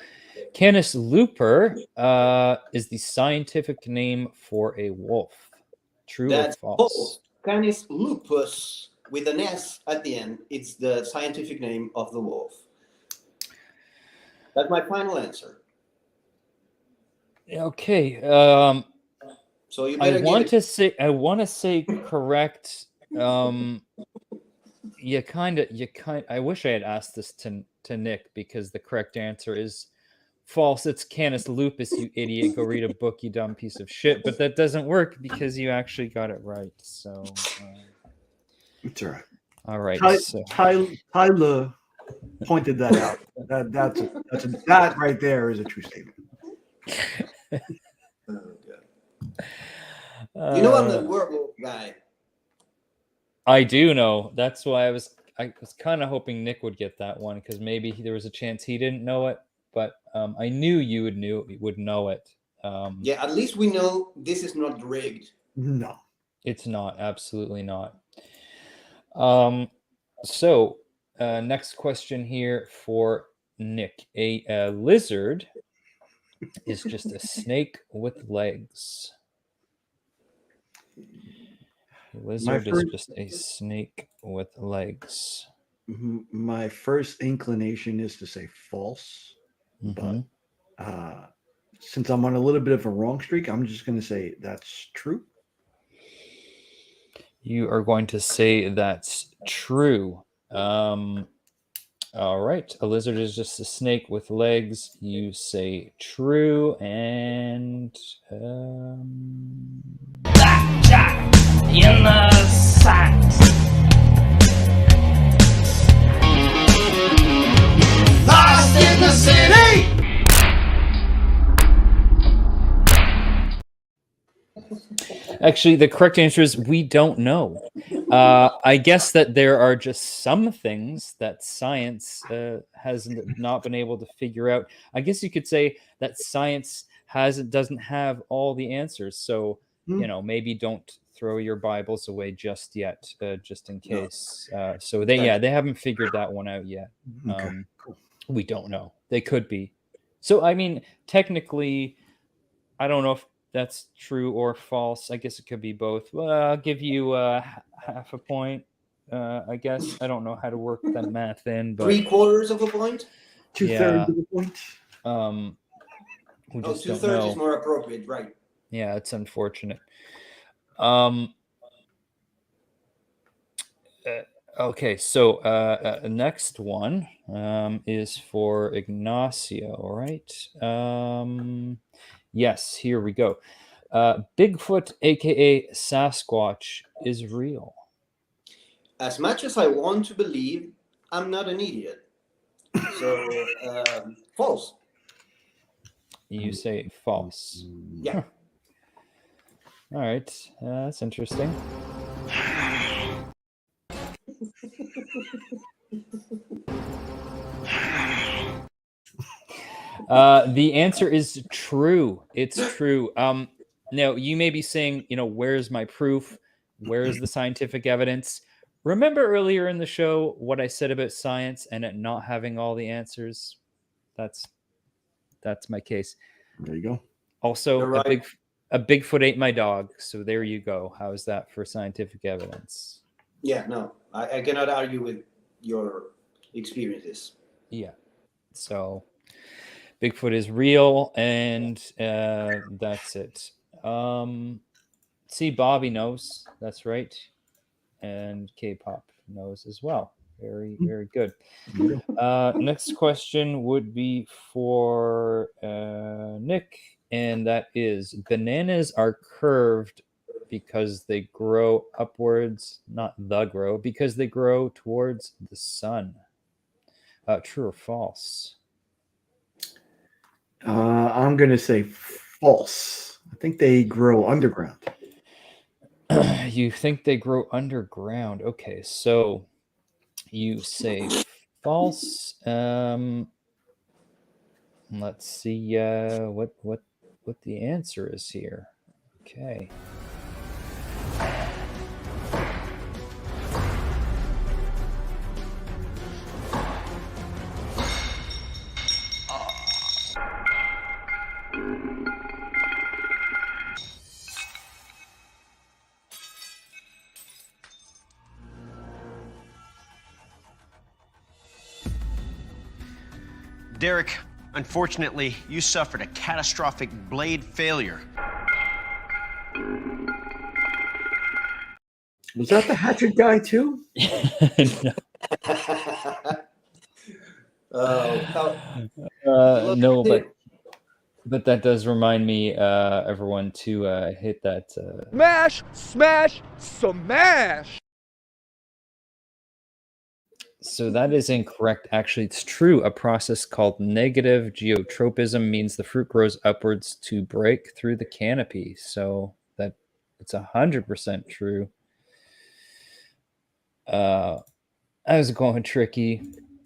Canis lupus is the scientific name for a wolf. True or false? Canis lupus with an S at the end. It's the scientific name of the wolf. That's my final answer. Okay. So you I want to say correct. I wish I had asked this to Nick, because the correct answer is false. It's Canis lupus, you idiot. Go read a book, you dumb piece of shit. But that doesn't work because you actually got it right. So it's all right. All right. Tyler pointed that out. That right there is a true statement. You know I'm the werewolf guy. I do know. That's why I was kind of hoping Nick would get that one, because maybe there was a chance he didn't know it, but I knew you would know it. Yeah, at least we know this is not rigged. No, it's not. Absolutely not. So next question here for Nick. A lizard is just a snake with legs. A lizard is just a snake with legs. My first inclination is to say false, but since I'm on a little bit of a wrong streak, I'm just going to say that's true. You are going to say that's true. All right. A lizard is just a snake with legs. You say true. And Blackjack in the sand. Lost in the city. Actually, the correct answer is we don't know. I guess that there are just some things that science has not been able to figure out. I guess you could say that science doesn't have all the answers. So, maybe don't throw your Bibles away just yet, just in case. So they haven't figured that one out yet. Okay, cool. We don't know. They could be. So, I mean, technically, I don't know if that's true or false. I guess it could be both. Well, I'll give you half a point, I guess. I don't know how to work that math in. But 3/4 of a point? 2/3 of a point? We just 2/3 is more appropriate, right? Yeah, it's unfortunate. Okay, so next one is for Ignacio, all right? Yes, here we go. Bigfoot, aka Sasquatch, is real. As much as I want to believe, I'm not an idiot. So, false. You say false. Yeah. All right, that's interesting. The answer is true. It's true. Now you may be saying, where's my proof? Where's the scientific evidence? Remember earlier in the show what I said about science and it not having all the answers? That's my case. There you go. Also, right. a Bigfoot ate my dog. So there you go. How is that for scientific evidence? Yeah, no, I cannot argue with your experiences. Yeah. So Bigfoot is real, and that's it. See, Bobby knows. That's right. And K-pop knows as well. Very, very good. Next question would be for Nick, and that is, bananas are curved because they grow upwards, not because they grow towards the sun. True or false? I'm going to say false. I think they grow underground. You think they grow underground? Okay, so you say false. Let's see what the answer is here. Okay. Derek, unfortunately, you suffered a catastrophic blade failure. Was that the hatchet guy too? No, but that does remind me, everyone, to hit that. Smash, smash, smash. So that is incorrect. Actually, it's true. A process called negative geotropism means the fruit grows upwards to break through the canopy. So that it's 100% true. I was going tricky.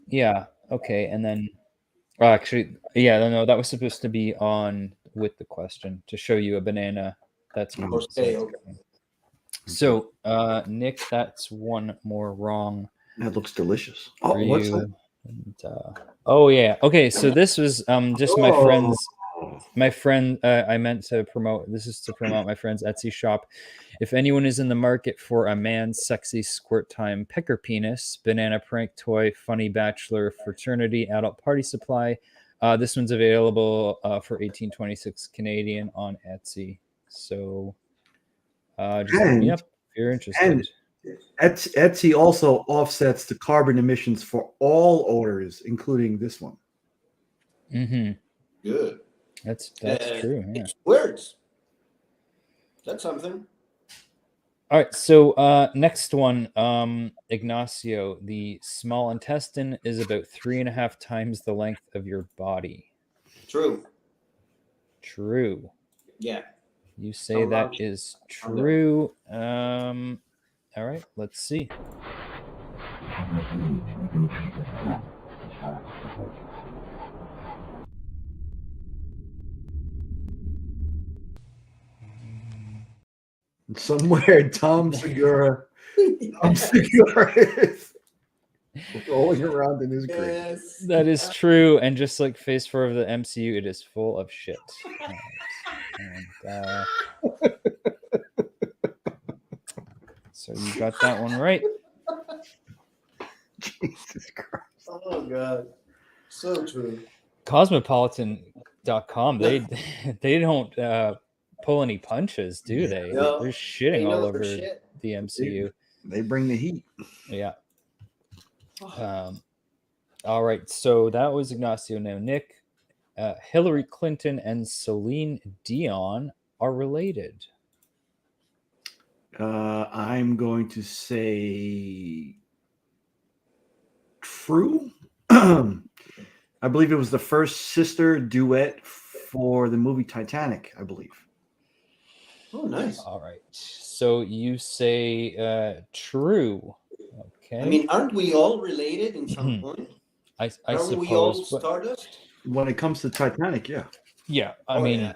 Yeah. Okay. And then, actually, yeah, no, that was supposed to be on with the question to show you a banana. That's okay. So, Nick, that's one more wrong. That looks delicious. Oh, what's that? And, oh yeah. Okay, so this was just my friend's. My friend, I meant to promote. This is to promote my friend's Etsy shop. If anyone is in the market for a man's sexy squirt time pecker penis, banana prank toy, funny bachelor fraternity adult party supply, this one's available for $18.26 Canadian on Etsy. So just hit me up if you're interested. And Etsy also offsets the carbon emissions for all odors, including this one. Mm-hmm. Good. That's true. Yeah. It's words. That's something. All right. So next one, Ignacio. The small intestine is about 3.5 times the length of your body. True. True. Yeah. You say that is true. All right. Let's see. Somewhere, Tom Segura is rolling around in his grave. Yes. That is true. And just like Phase 4 of the MCU, it is full of shit. And, so you got that one right. Jesus Christ. Oh, God. So true. Cosmopolitan.com, they don't pull any punches, do they? No, they're shitting all over the MCU. They bring the heat. Yeah. All right. So that was Ignacio. Now, Nick, Hillary Clinton and Celine Dion are related. I'm going to say true. I believe it was the first sister duet for the movie Titanic, I believe. Oh, nice. All right. So you say true. Okay. I mean, aren't we all related in some point? I aren't suppose. We all Stardust? When it comes to Titanic, yeah. Yeah, I mean,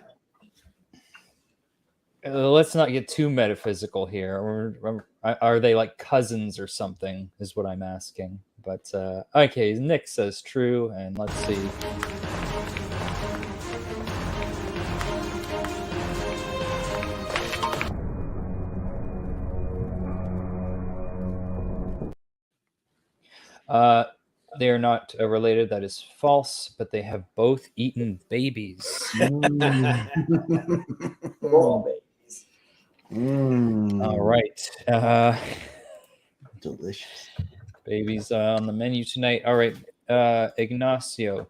let's not get too metaphysical here. Are they like cousins or something? Is what I'm asking. But okay, Nick says true, and let's see. They are not related. That is false, but they have both eaten babies. All right. Delicious. Babies on the menu tonight. All right. Ignacio.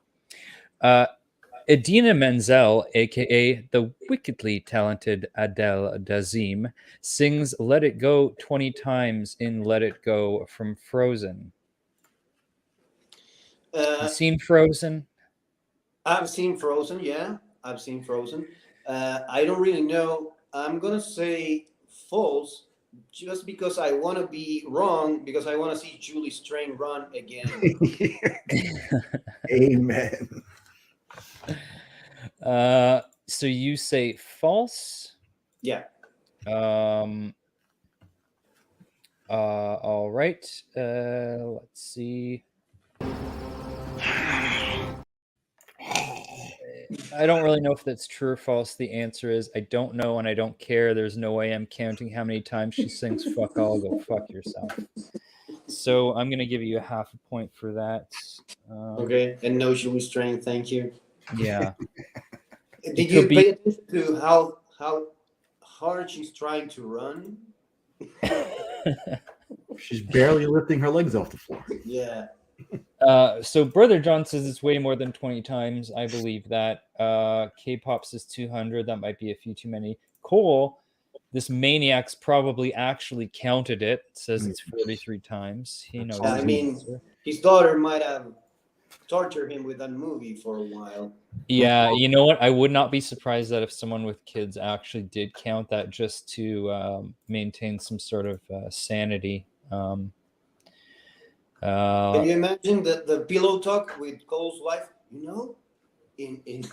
Idina Menzel, a.k.a. the wickedly talented Adele Dazeem, sings Let It Go 20 times in Let It Go from Frozen. You seen Frozen? I've seen Frozen, yeah. I've seen Frozen. I don't really know. I'm going to say false just because I want to be wrong, because I want to see Julie's train run again. Amen. So you say false? Yeah. All right. Let's see. I don't really know if that's true or false. The answer is I don't know and I don't care. There's no way I'm counting how many times she sings fuck all. Go fuck yourself. So I'm going to give you a half a point for that. Okay. And no Julie's train, thank you. Yeah. Did you pay attention to how hard she's trying to run? She's barely lifting her legs off the floor. Yeah. So Brother John says it's way more than 20 times. I believe that. K-pop says 200. That might be a few too many. Cole, this maniac's probably actually counted it. Says it's 43 times. He knows. I mean, his daughter might have tortured him with that movie for a while. Yeah, you know what? I would not be surprised that if someone with kids actually did count that just to maintain some sort of sanity. Can you imagine the pillow talk with Cole's wife? You know, in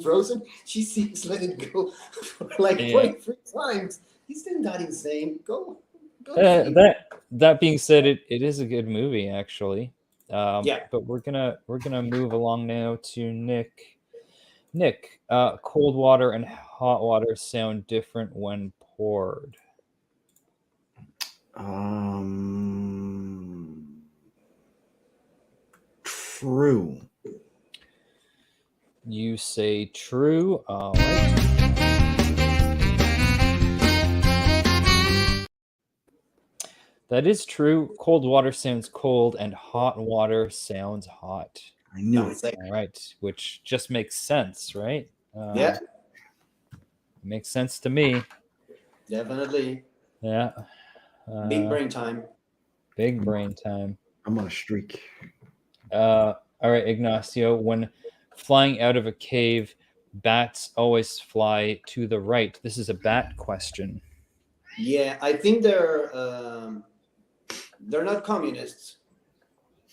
Frozen, she sees Let It Go for like 23 times. He's still not insane. Go. That being said, it is a good movie actually. Yeah. But we're gonna move along now to Nick. Nick, cold water and hot water sound different when poured. True. You say true. All right. That is true. Cold water sounds cold, and hot water sounds hot. I knew it. All right, which just makes sense, right? Yeah. Makes sense to me. Definitely. Yeah. Big brain time. Big brain time. I'm on a streak. All right, Ignacio. When flying out of a cave, bats always fly to the right. This is a bat question. Yeah, I think they're not communists.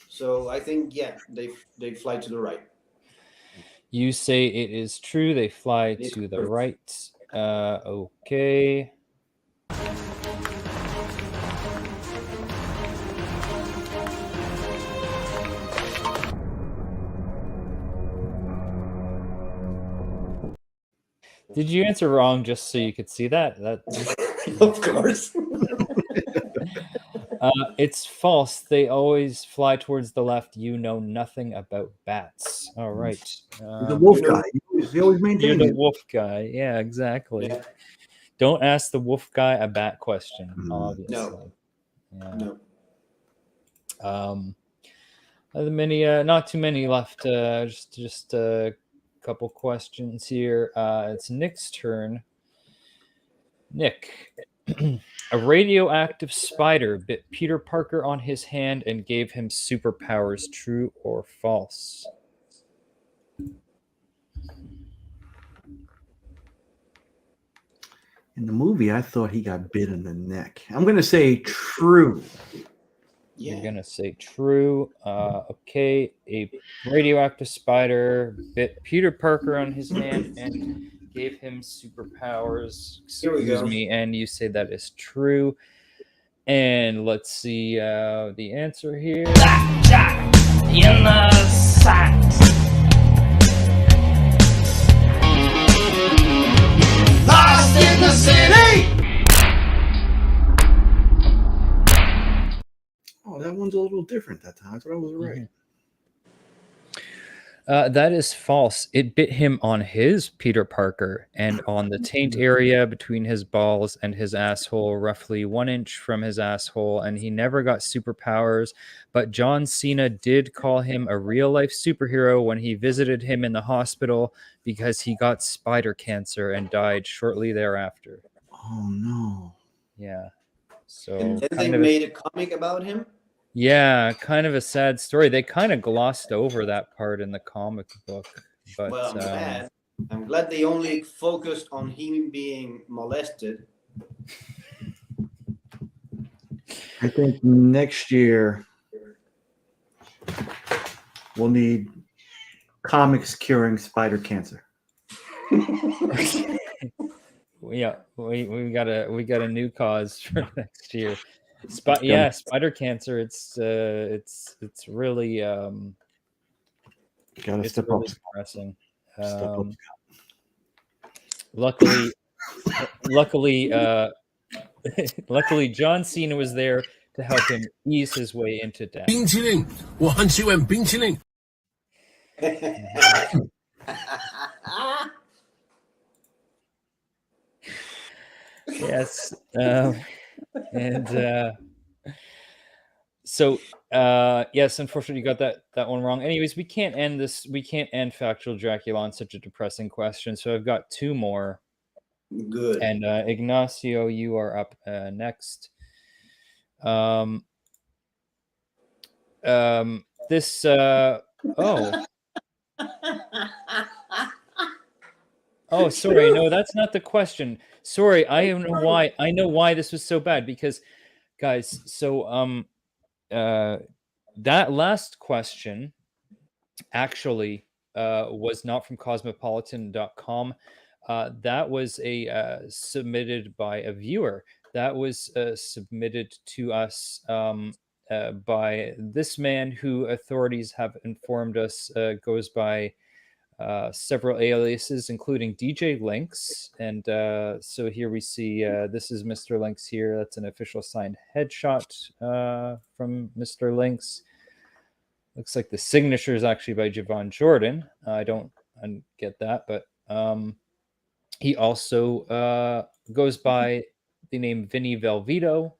So I think, yeah, they fly to the right. You say it is true. They fly to the right. Okay. Did you answer wrong just so you could see that? Of course. It's false. They always fly towards the left. You know nothing about bats. All right. The wolf guy. He always maintains You're the wolf guy. Yeah, exactly. Yeah. Don't ask the wolf guy a bat question, obviously. No. Yeah. No. Not too many left. Just a couple questions here. It's Nick's turn. Nick. A radioactive spider bit Peter Parker on his hand and gave him superpowers. True or false? In the movie, I thought he got bit in the neck. I'm going to say true. You're gonna say true. Okay, a radioactive spider bit Peter Parker on his hand and gave him superpowers. Here we Excuse go. me, and you say that is true. And let's see the answer here. Jack in the sack. Lost in the city! Oh, that one's a little different that time. I thought I was right. That is false. It bit him on his Peter Parker and on the taint area between his balls and his asshole, roughly 1 inch from his asshole, and he never got superpowers. But John Cena did call him a real-life superhero when he visited him in the hospital because he got spider cancer and died shortly thereafter. Oh, no. Yeah. So And then they made a comic about him? Yeah, kind of a sad story. They kind of glossed over that part in the comic book. But Well, I'm glad. I'm glad they only focused on him being molested. I think next year we'll need comics curing spider cancer. Yeah, we got a new cause for next year. Spider cancer. It's really Gotta it's step really up. depressing. Step up. Luckily, luckily, John Cena was there to help him ease his way into death. 冰淇淋，我很喜欢冰淇淋。 Yes, and so yes, unfortunately, you got that one wrong. Anyways, we can't end this. We can't end Factual Dracula on such a depressing question. So I've got two more. Good. And Ignacio, you are up next. This Oh, sorry. No, that's not the question. Sorry, I know why this was so bad because, guys. So that last question actually was not from cosmopolitan.com. That was submitted by a viewer. That was submitted to us by this man who authorities have informed us goes by several aliases, including DJ Links. And so here we see this is Mr. Links here. That's an official signed headshot from Mr. Links. Looks like the signature is actually by Javon Jordan. I don't get that, but he also goes by the name Vinny Velveto,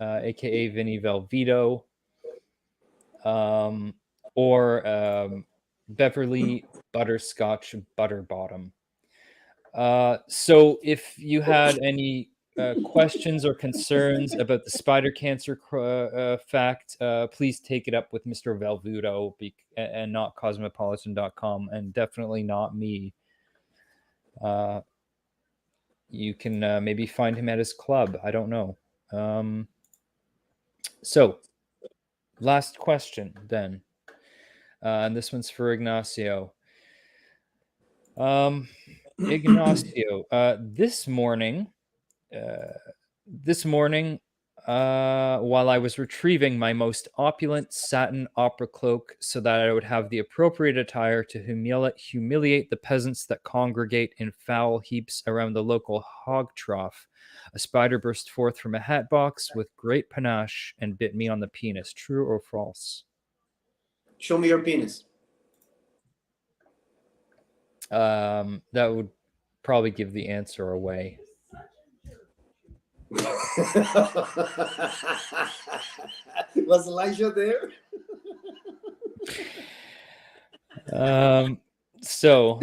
aka Vinny Velveto, or Beverly Butterscotch Butterbottom. So if you had any questions or concerns about the spider cancer fact, please take it up with Mr. Velveto and not cosmopolitan.com, and definitely not me. You can maybe find him at his club. I don't know. So last question then. And this one's for Ignacio. Ignacio, this morning, while I was retrieving my most opulent satin opera cloak so that I would have the appropriate attire to humiliate the peasants that congregate in foul heaps around the local hog trough, a spider burst forth from a hat box with great panache and bit me on the penis. True or false? Show me your penis. That would probably give the answer away. Was Elijah there? So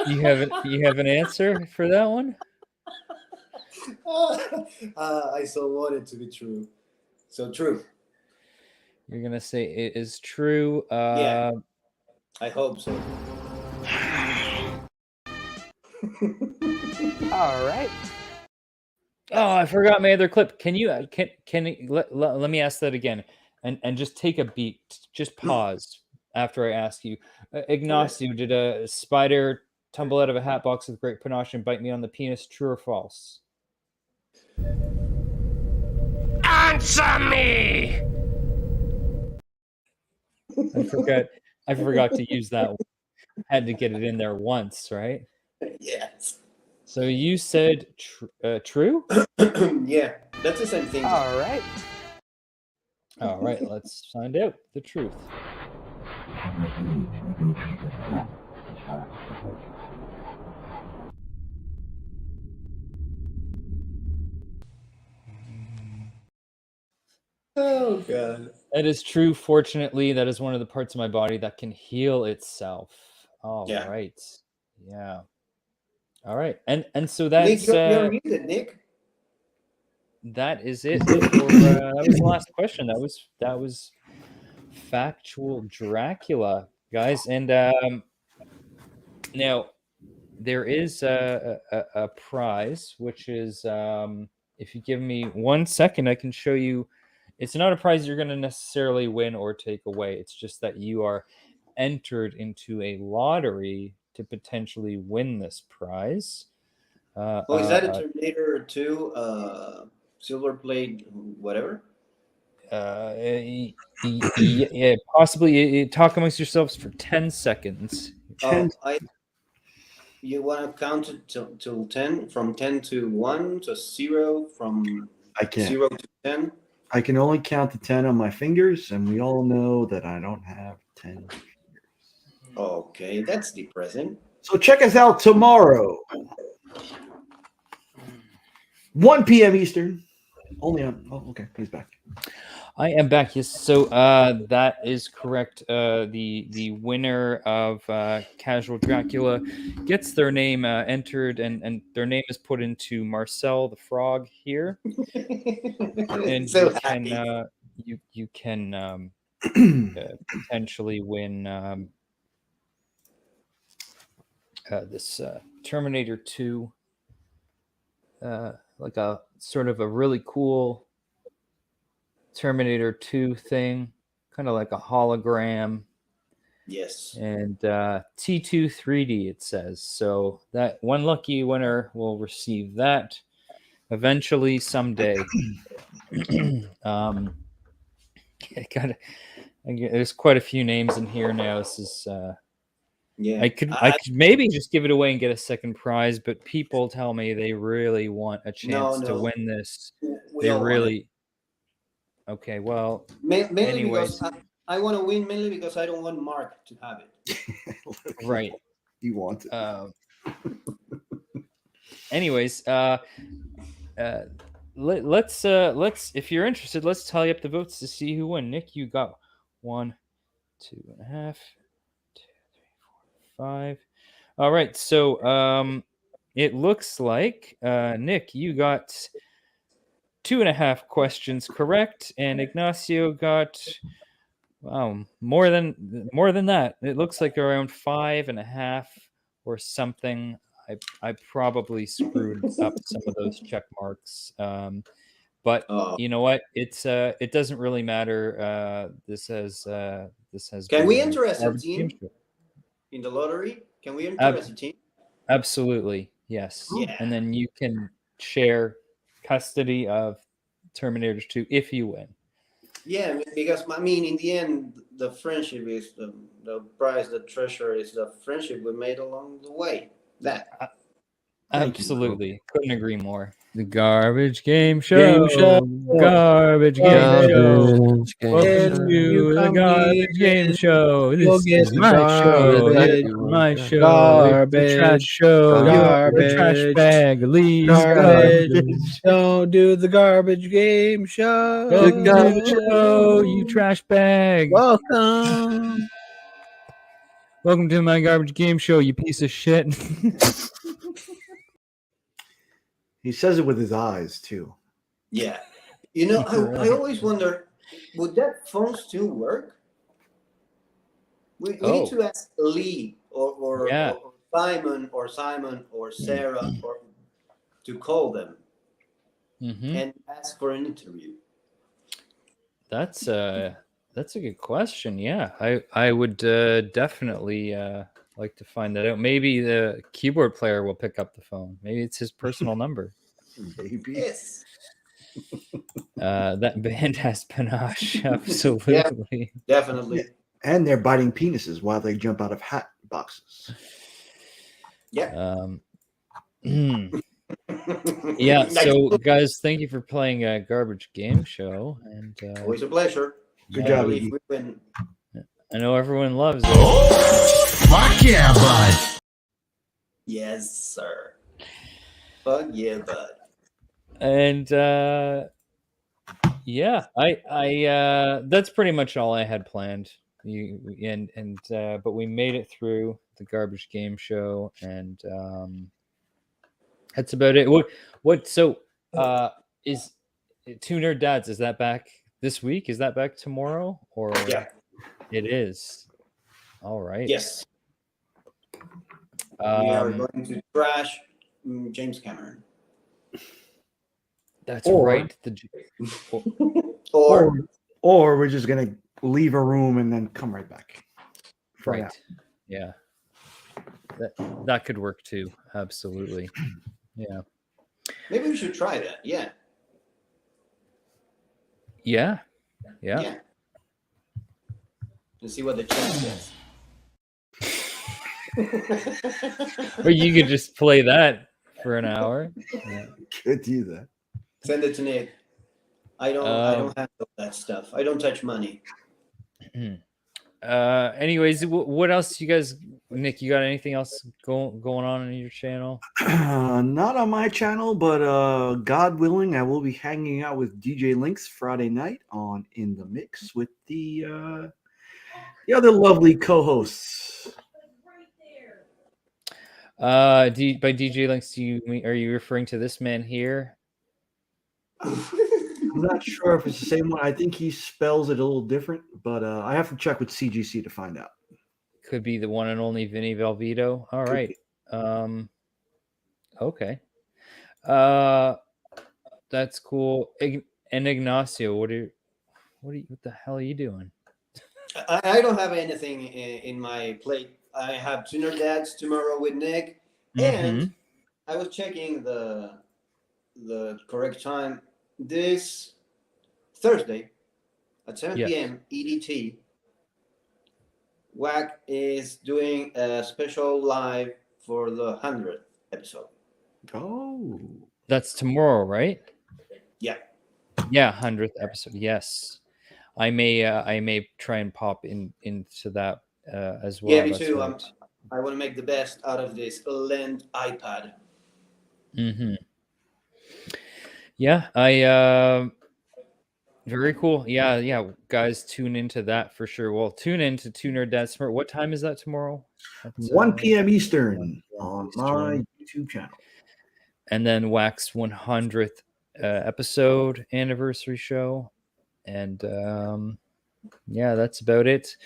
you have an answer for that one? I so want it to be true. So true. You're gonna say it is true. Yeah, I hope so. All right. Oh, I forgot my other clip. Can you let me ask that again, and just take a beat. Just pause after I ask you. Ignacio, did a spider tumble out of a hat box with great panache and bite me on the penis? True or false? Answer me! I forgot to use that one. Had to get it in there once, right? Yes. So you said true? Yeah, that's the same thing. All right. All right, let's find out the truth. Oh god. That is true. Fortunately, that is one of the parts of my body that can heal itself. All right. Yeah. All right. And so that's Nick, you're muted, Nick. That is it for that was the last question. That was factual Dracula, guys. And now there is a prize, which is if you give me 1 second, I can show you. It's not a prize you're going to necessarily win or take away. It's just that you are entered into a lottery to potentially win this prize. Is that a Terminator 2 silver plate whatever? Yeah, possibly. Talk amongst yourselves for 10 seconds. You want to count it till 10, from 10 to 1 to 0, from I can't. 0 to 10? I can only count to 10 on my fingers, and we all know that I don't have 10 fingers. Okay, that's depressing. So check us out tomorrow, 1 p.m. Eastern. Only on. Oh, okay. He's back. I am back. Yes. So that is correct. The winner of Casual Dracula gets their name entered, and their name is put into Marcel the Frog here. And so you can potentially win this Terminator 2, like a sort of a really cool Terminator 2 thing, kind of like a hologram. Yes. And T2 3D, it says. So that one lucky winner will receive that eventually someday. There's quite a few names in here now. This is yeah. I could maybe just give it away and get a second prize, but people tell me they really want a chance to win this. They really. Okay, well, mainly anyways. because I want to win, mainly because I don't want Mark to have it. Right. You want it. Anyways, let's if you're interested, let's tally up the votes to see who won. Nick, you got 1, 2.5, 2, 3, 4, 5. All right, so it looks like Nick, you got 2.5 questions correct, and Ignacio got more than that. It looks like around 5.5 or something. I probably screwed up some of those check marks, but you know what? It doesn't really matter. This has. Can we enter as a team in the lottery? Can we enter as a team? Absolutely, yes. Yeah. And then you can share custody of Terminator 2 if you win. Yeah, because I mean, in the end, the friendship is the prize, the treasure is the friendship we made along the way. That. Absolutely. Couldn't agree more. The Garbage Game Show. Garbage Game Show. Welcome to the Garbage Game Show. You'll This get is my show. It's my show. Garbage. It's a trash show. Garbage. You're a trash bag. Leave Garbage. Don't do the Garbage Game Show. Don't do the show, you trash bag. Welcome. Welcome to my Garbage Game Show, you piece of shit. He says it with his eyes too. Yeah. You know, I always wonder, would that phone still work? We need to ask Lee or Simon or Sarah or to call them. and ask for an interview? That's a good question. Yeah, I would definitely like to find that out. Maybe the keyboard player will pick up the phone. Maybe it's his personal number. Maybe. Yes. That band has panache. Absolutely. Yeah, definitely. And they're biting penises while they jump out of hat boxes. Yeah. Yeah. So, guys, thank you for playing a Garbage Game Show. And always a pleasure. Good job. If we win. I know everyone loves it. Fuck yeah, bud. Yes, sir. Fuck yeah, bud. And yeah, I that's pretty much all I had planned. But we made it through the Garbage Game Show, and that's about it. So is Two Nerd Dads, is that back this week? Is that back tomorrow? Or yeah, it is. All right. Yes. We are going to trash James Cameron. That's right. Or we're just gonna leave a room and then come right back. Right. Yeah. That could work too. Absolutely. Yeah. Maybe we should try that. Yeah. Yeah. And see what the chat says. Or you could just play that for an hour. Yeah. Could do that. Send it to Nick. I don't have all that stuff. I don't touch money. Anyways, what else you guys, Nick, you got anything else going on your channel? Not on my channel, but God willing, I will be hanging out with DJ Lynx Friday night on In the Mix with the other lovely co-hosts. By DJ Lynx, are you referring to this man here? I'm not sure if it's the same one. I think he spells it a little different, but I have to check with CGC to find out. Could be the one and only Vinny Velveto. All right. Okay. That's cool. And Ignacio, what the hell are you doing? I don't have anything in my plate. I have Two Nerd Dads tomorrow with Nick, and I was checking the correct time. This Thursday at 7 p.m. EDT, WAC is doing a special live for the 100th episode. Oh, that's tomorrow, right? Yeah. Yeah, 100th episode. Yes, I may try and pop into that as well. Yeah, me too. Right. I want to make the best out of this Lend iPad. Yeah, very cool. Yeah, guys, tune into that for sure. Well, tune into Two Nerd Dads tomorrow. What time is that tomorrow? That's 1 p.m. Eastern on my YouTube channel. And then Wax 100th episode anniversary show, and yeah, that's about it.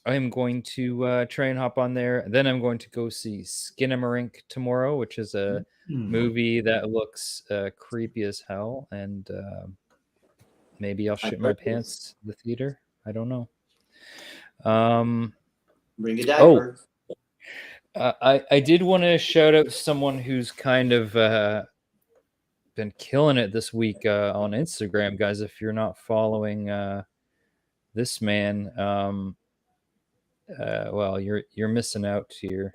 I'm going to try and hop on there. Then I'm going to go see Skinamarink tomorrow, which is a movie that looks creepy as hell. And maybe I'll shit my pants to the theater. I don't know. Bring a diaper. I did want to shout out someone who's kind of been killing it this week on Instagram, guys. If you're not following this man, well, you're missing out here.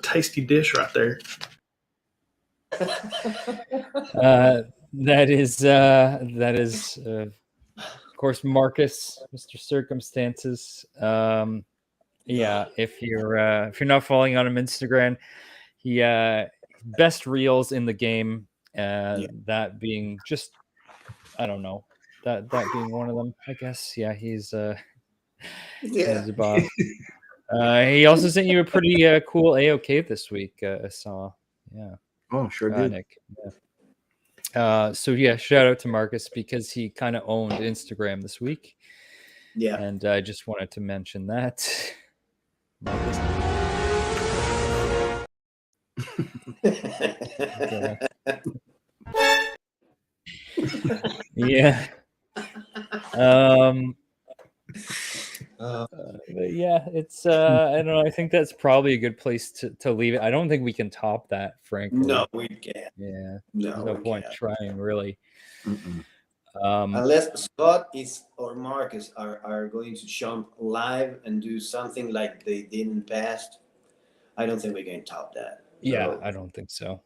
Tasty dish right there. That is of course Marcus, Mr. Circumstances. Yeah, if you're not following on him Instagram, he best reels in the game. That being just, I don't know, that being one of them, I guess. Yeah, he's he's a boss. He also sent you a pretty cool AOK this week. I saw. Yeah. Oh, sure did. Nick. Yeah. So yeah, shout out to Marcus because he kind of owned Instagram this week. Yeah. And I just wanted to mention that. Marcus. Yeah. But yeah, it's I don't know. I think that's probably a good place to leave it. I don't think we can top that, frankly. No, we can't. Yeah, no, there's no point trying, really. Unless Scott or Marcus are going to jump live and do something like they did in the past, I don't think we can top that. Yeah, I don't think so.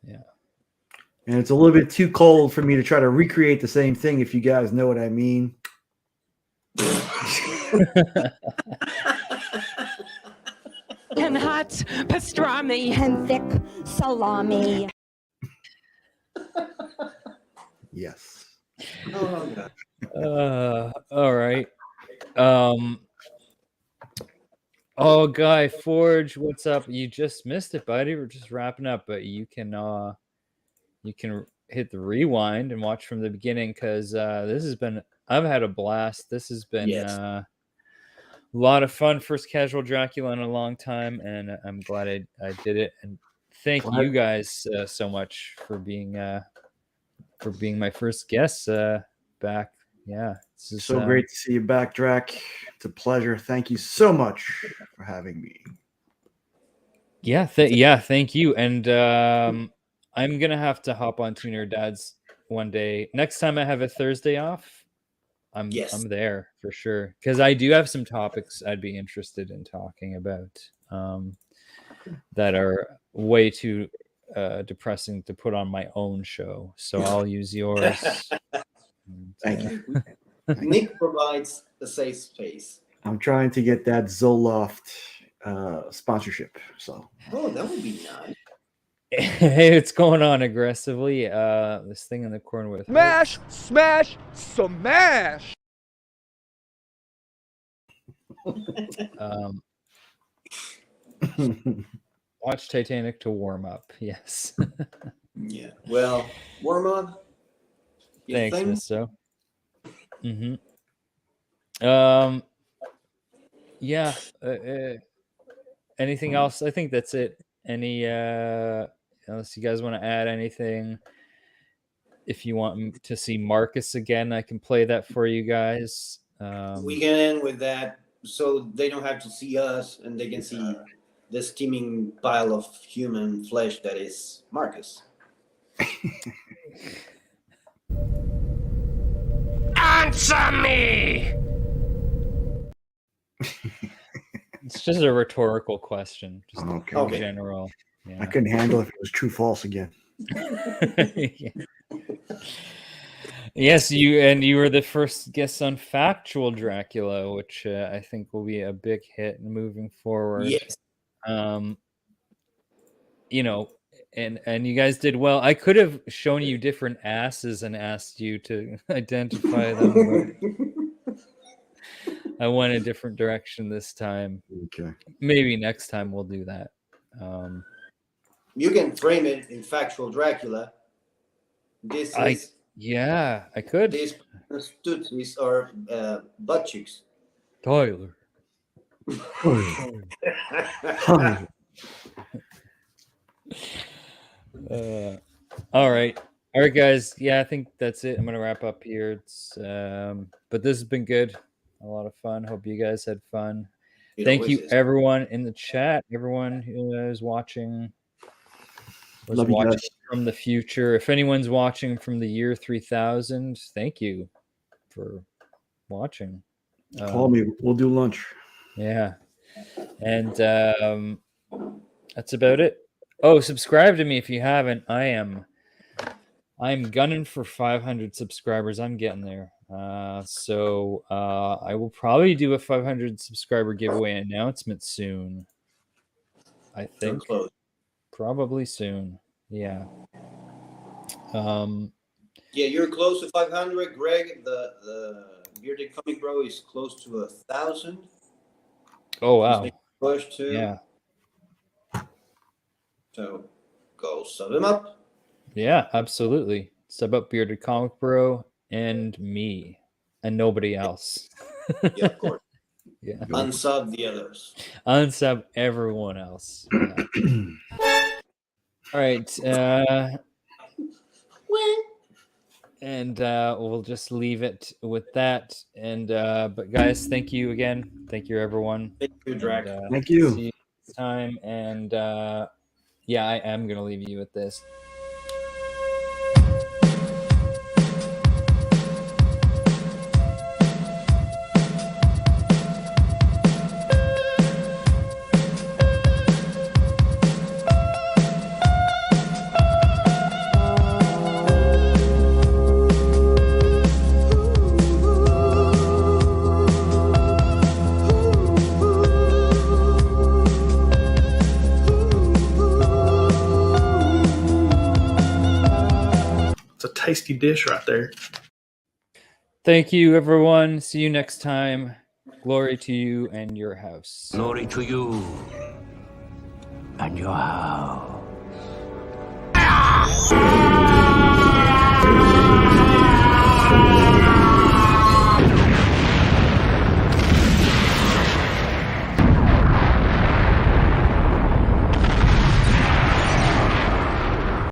Yeah. And it's a little bit too cold for me to try to recreate the same thing, if you guys know what I mean. And hot pastrami and thick salami. Yes. Oh, God. All right. Oh, Guy Forge, what's up? You just missed it, buddy. We're just wrapping up, but you can hit the rewind and watch from the beginning because this has been. I've had a blast. This has been a lot of fun. First casual Dracula in a long time, and I'm glad I did it. And thank you guys so much for being my first guest back. Yeah, it's so great to see you back, Drac. It's a pleasure. Thank you so much for having me. Yeah, thank you. And I'm gonna have to hop on Tuner Dads one day. Next time I have a Thursday off, I'm there for sure because I do have some topics I'd be interested in talking about that are way too depressing to put on my own show. So I'll use yours. Thank you. Nick provides a safe space. I'm trying to get that Zoloft sponsorship. So that would be nice. Hey, it's going on aggressively. This thing in the corner with smash, smash. Watch Titanic to warm up. Yes. Yeah. Well, warm up. Thanks, Misso. Yeah. Anything else? I think that's it. Any unless you guys want to add anything. If you want to see Marcus again, I can play that for you guys. We can end with that so they don't have to see us and they can see the steaming pile of human flesh that is Marcus. Answer me! It's just a rhetorical question. Just okay. In general. Yeah. I couldn't handle if it was true false again. Yeah. Yes, you were the first guest on Factual Dracula, which I think will be a big hit moving forward. Yes. You know, and you guys did well. I could have shown you different asses and asked you to identify them. But I went a different direction this time. Okay. Maybe next time we'll do that. You can frame it in Factual Dracula. I could. These tootsies are butt cheeks. Tyler. All right, guys. Yeah, I think that's it. I'm gonna wrap up here. It's but this has been good. A lot of fun. Hope you guys had fun. Thank you, everyone in the chat. Everyone who is watching. Love you guys. From the future. If anyone's watching from the year 3000, thank you for watching. Call me. We'll do lunch. Yeah. And that's about it. Oh, subscribe to me if you haven't. I'm gunning for 500 subscribers. I'm getting there. So I will probably do a 500 subscriber giveaway announcement soon. I think. Probably soon. Yeah. Yeah, you're close to 500, Greg. The bearded comic bro is close to 1,000. Oh wow. Push to. Yeah. So go sub him up. Yeah, absolutely. Sub up bearded comic bro and me and nobody else. Yeah, of course. Yeah. Unsub the others. Unsub everyone else. Yeah. All right. And we'll just leave it with that. And but guys, thank you again. Thank you, everyone. Thank you, Drac. Thank you. See you next time. And yeah, I am gonna leave you with this. It's a tasty dish right there. Thank you, everyone. See you next time. Glory to you and your house. Glory to you and your house.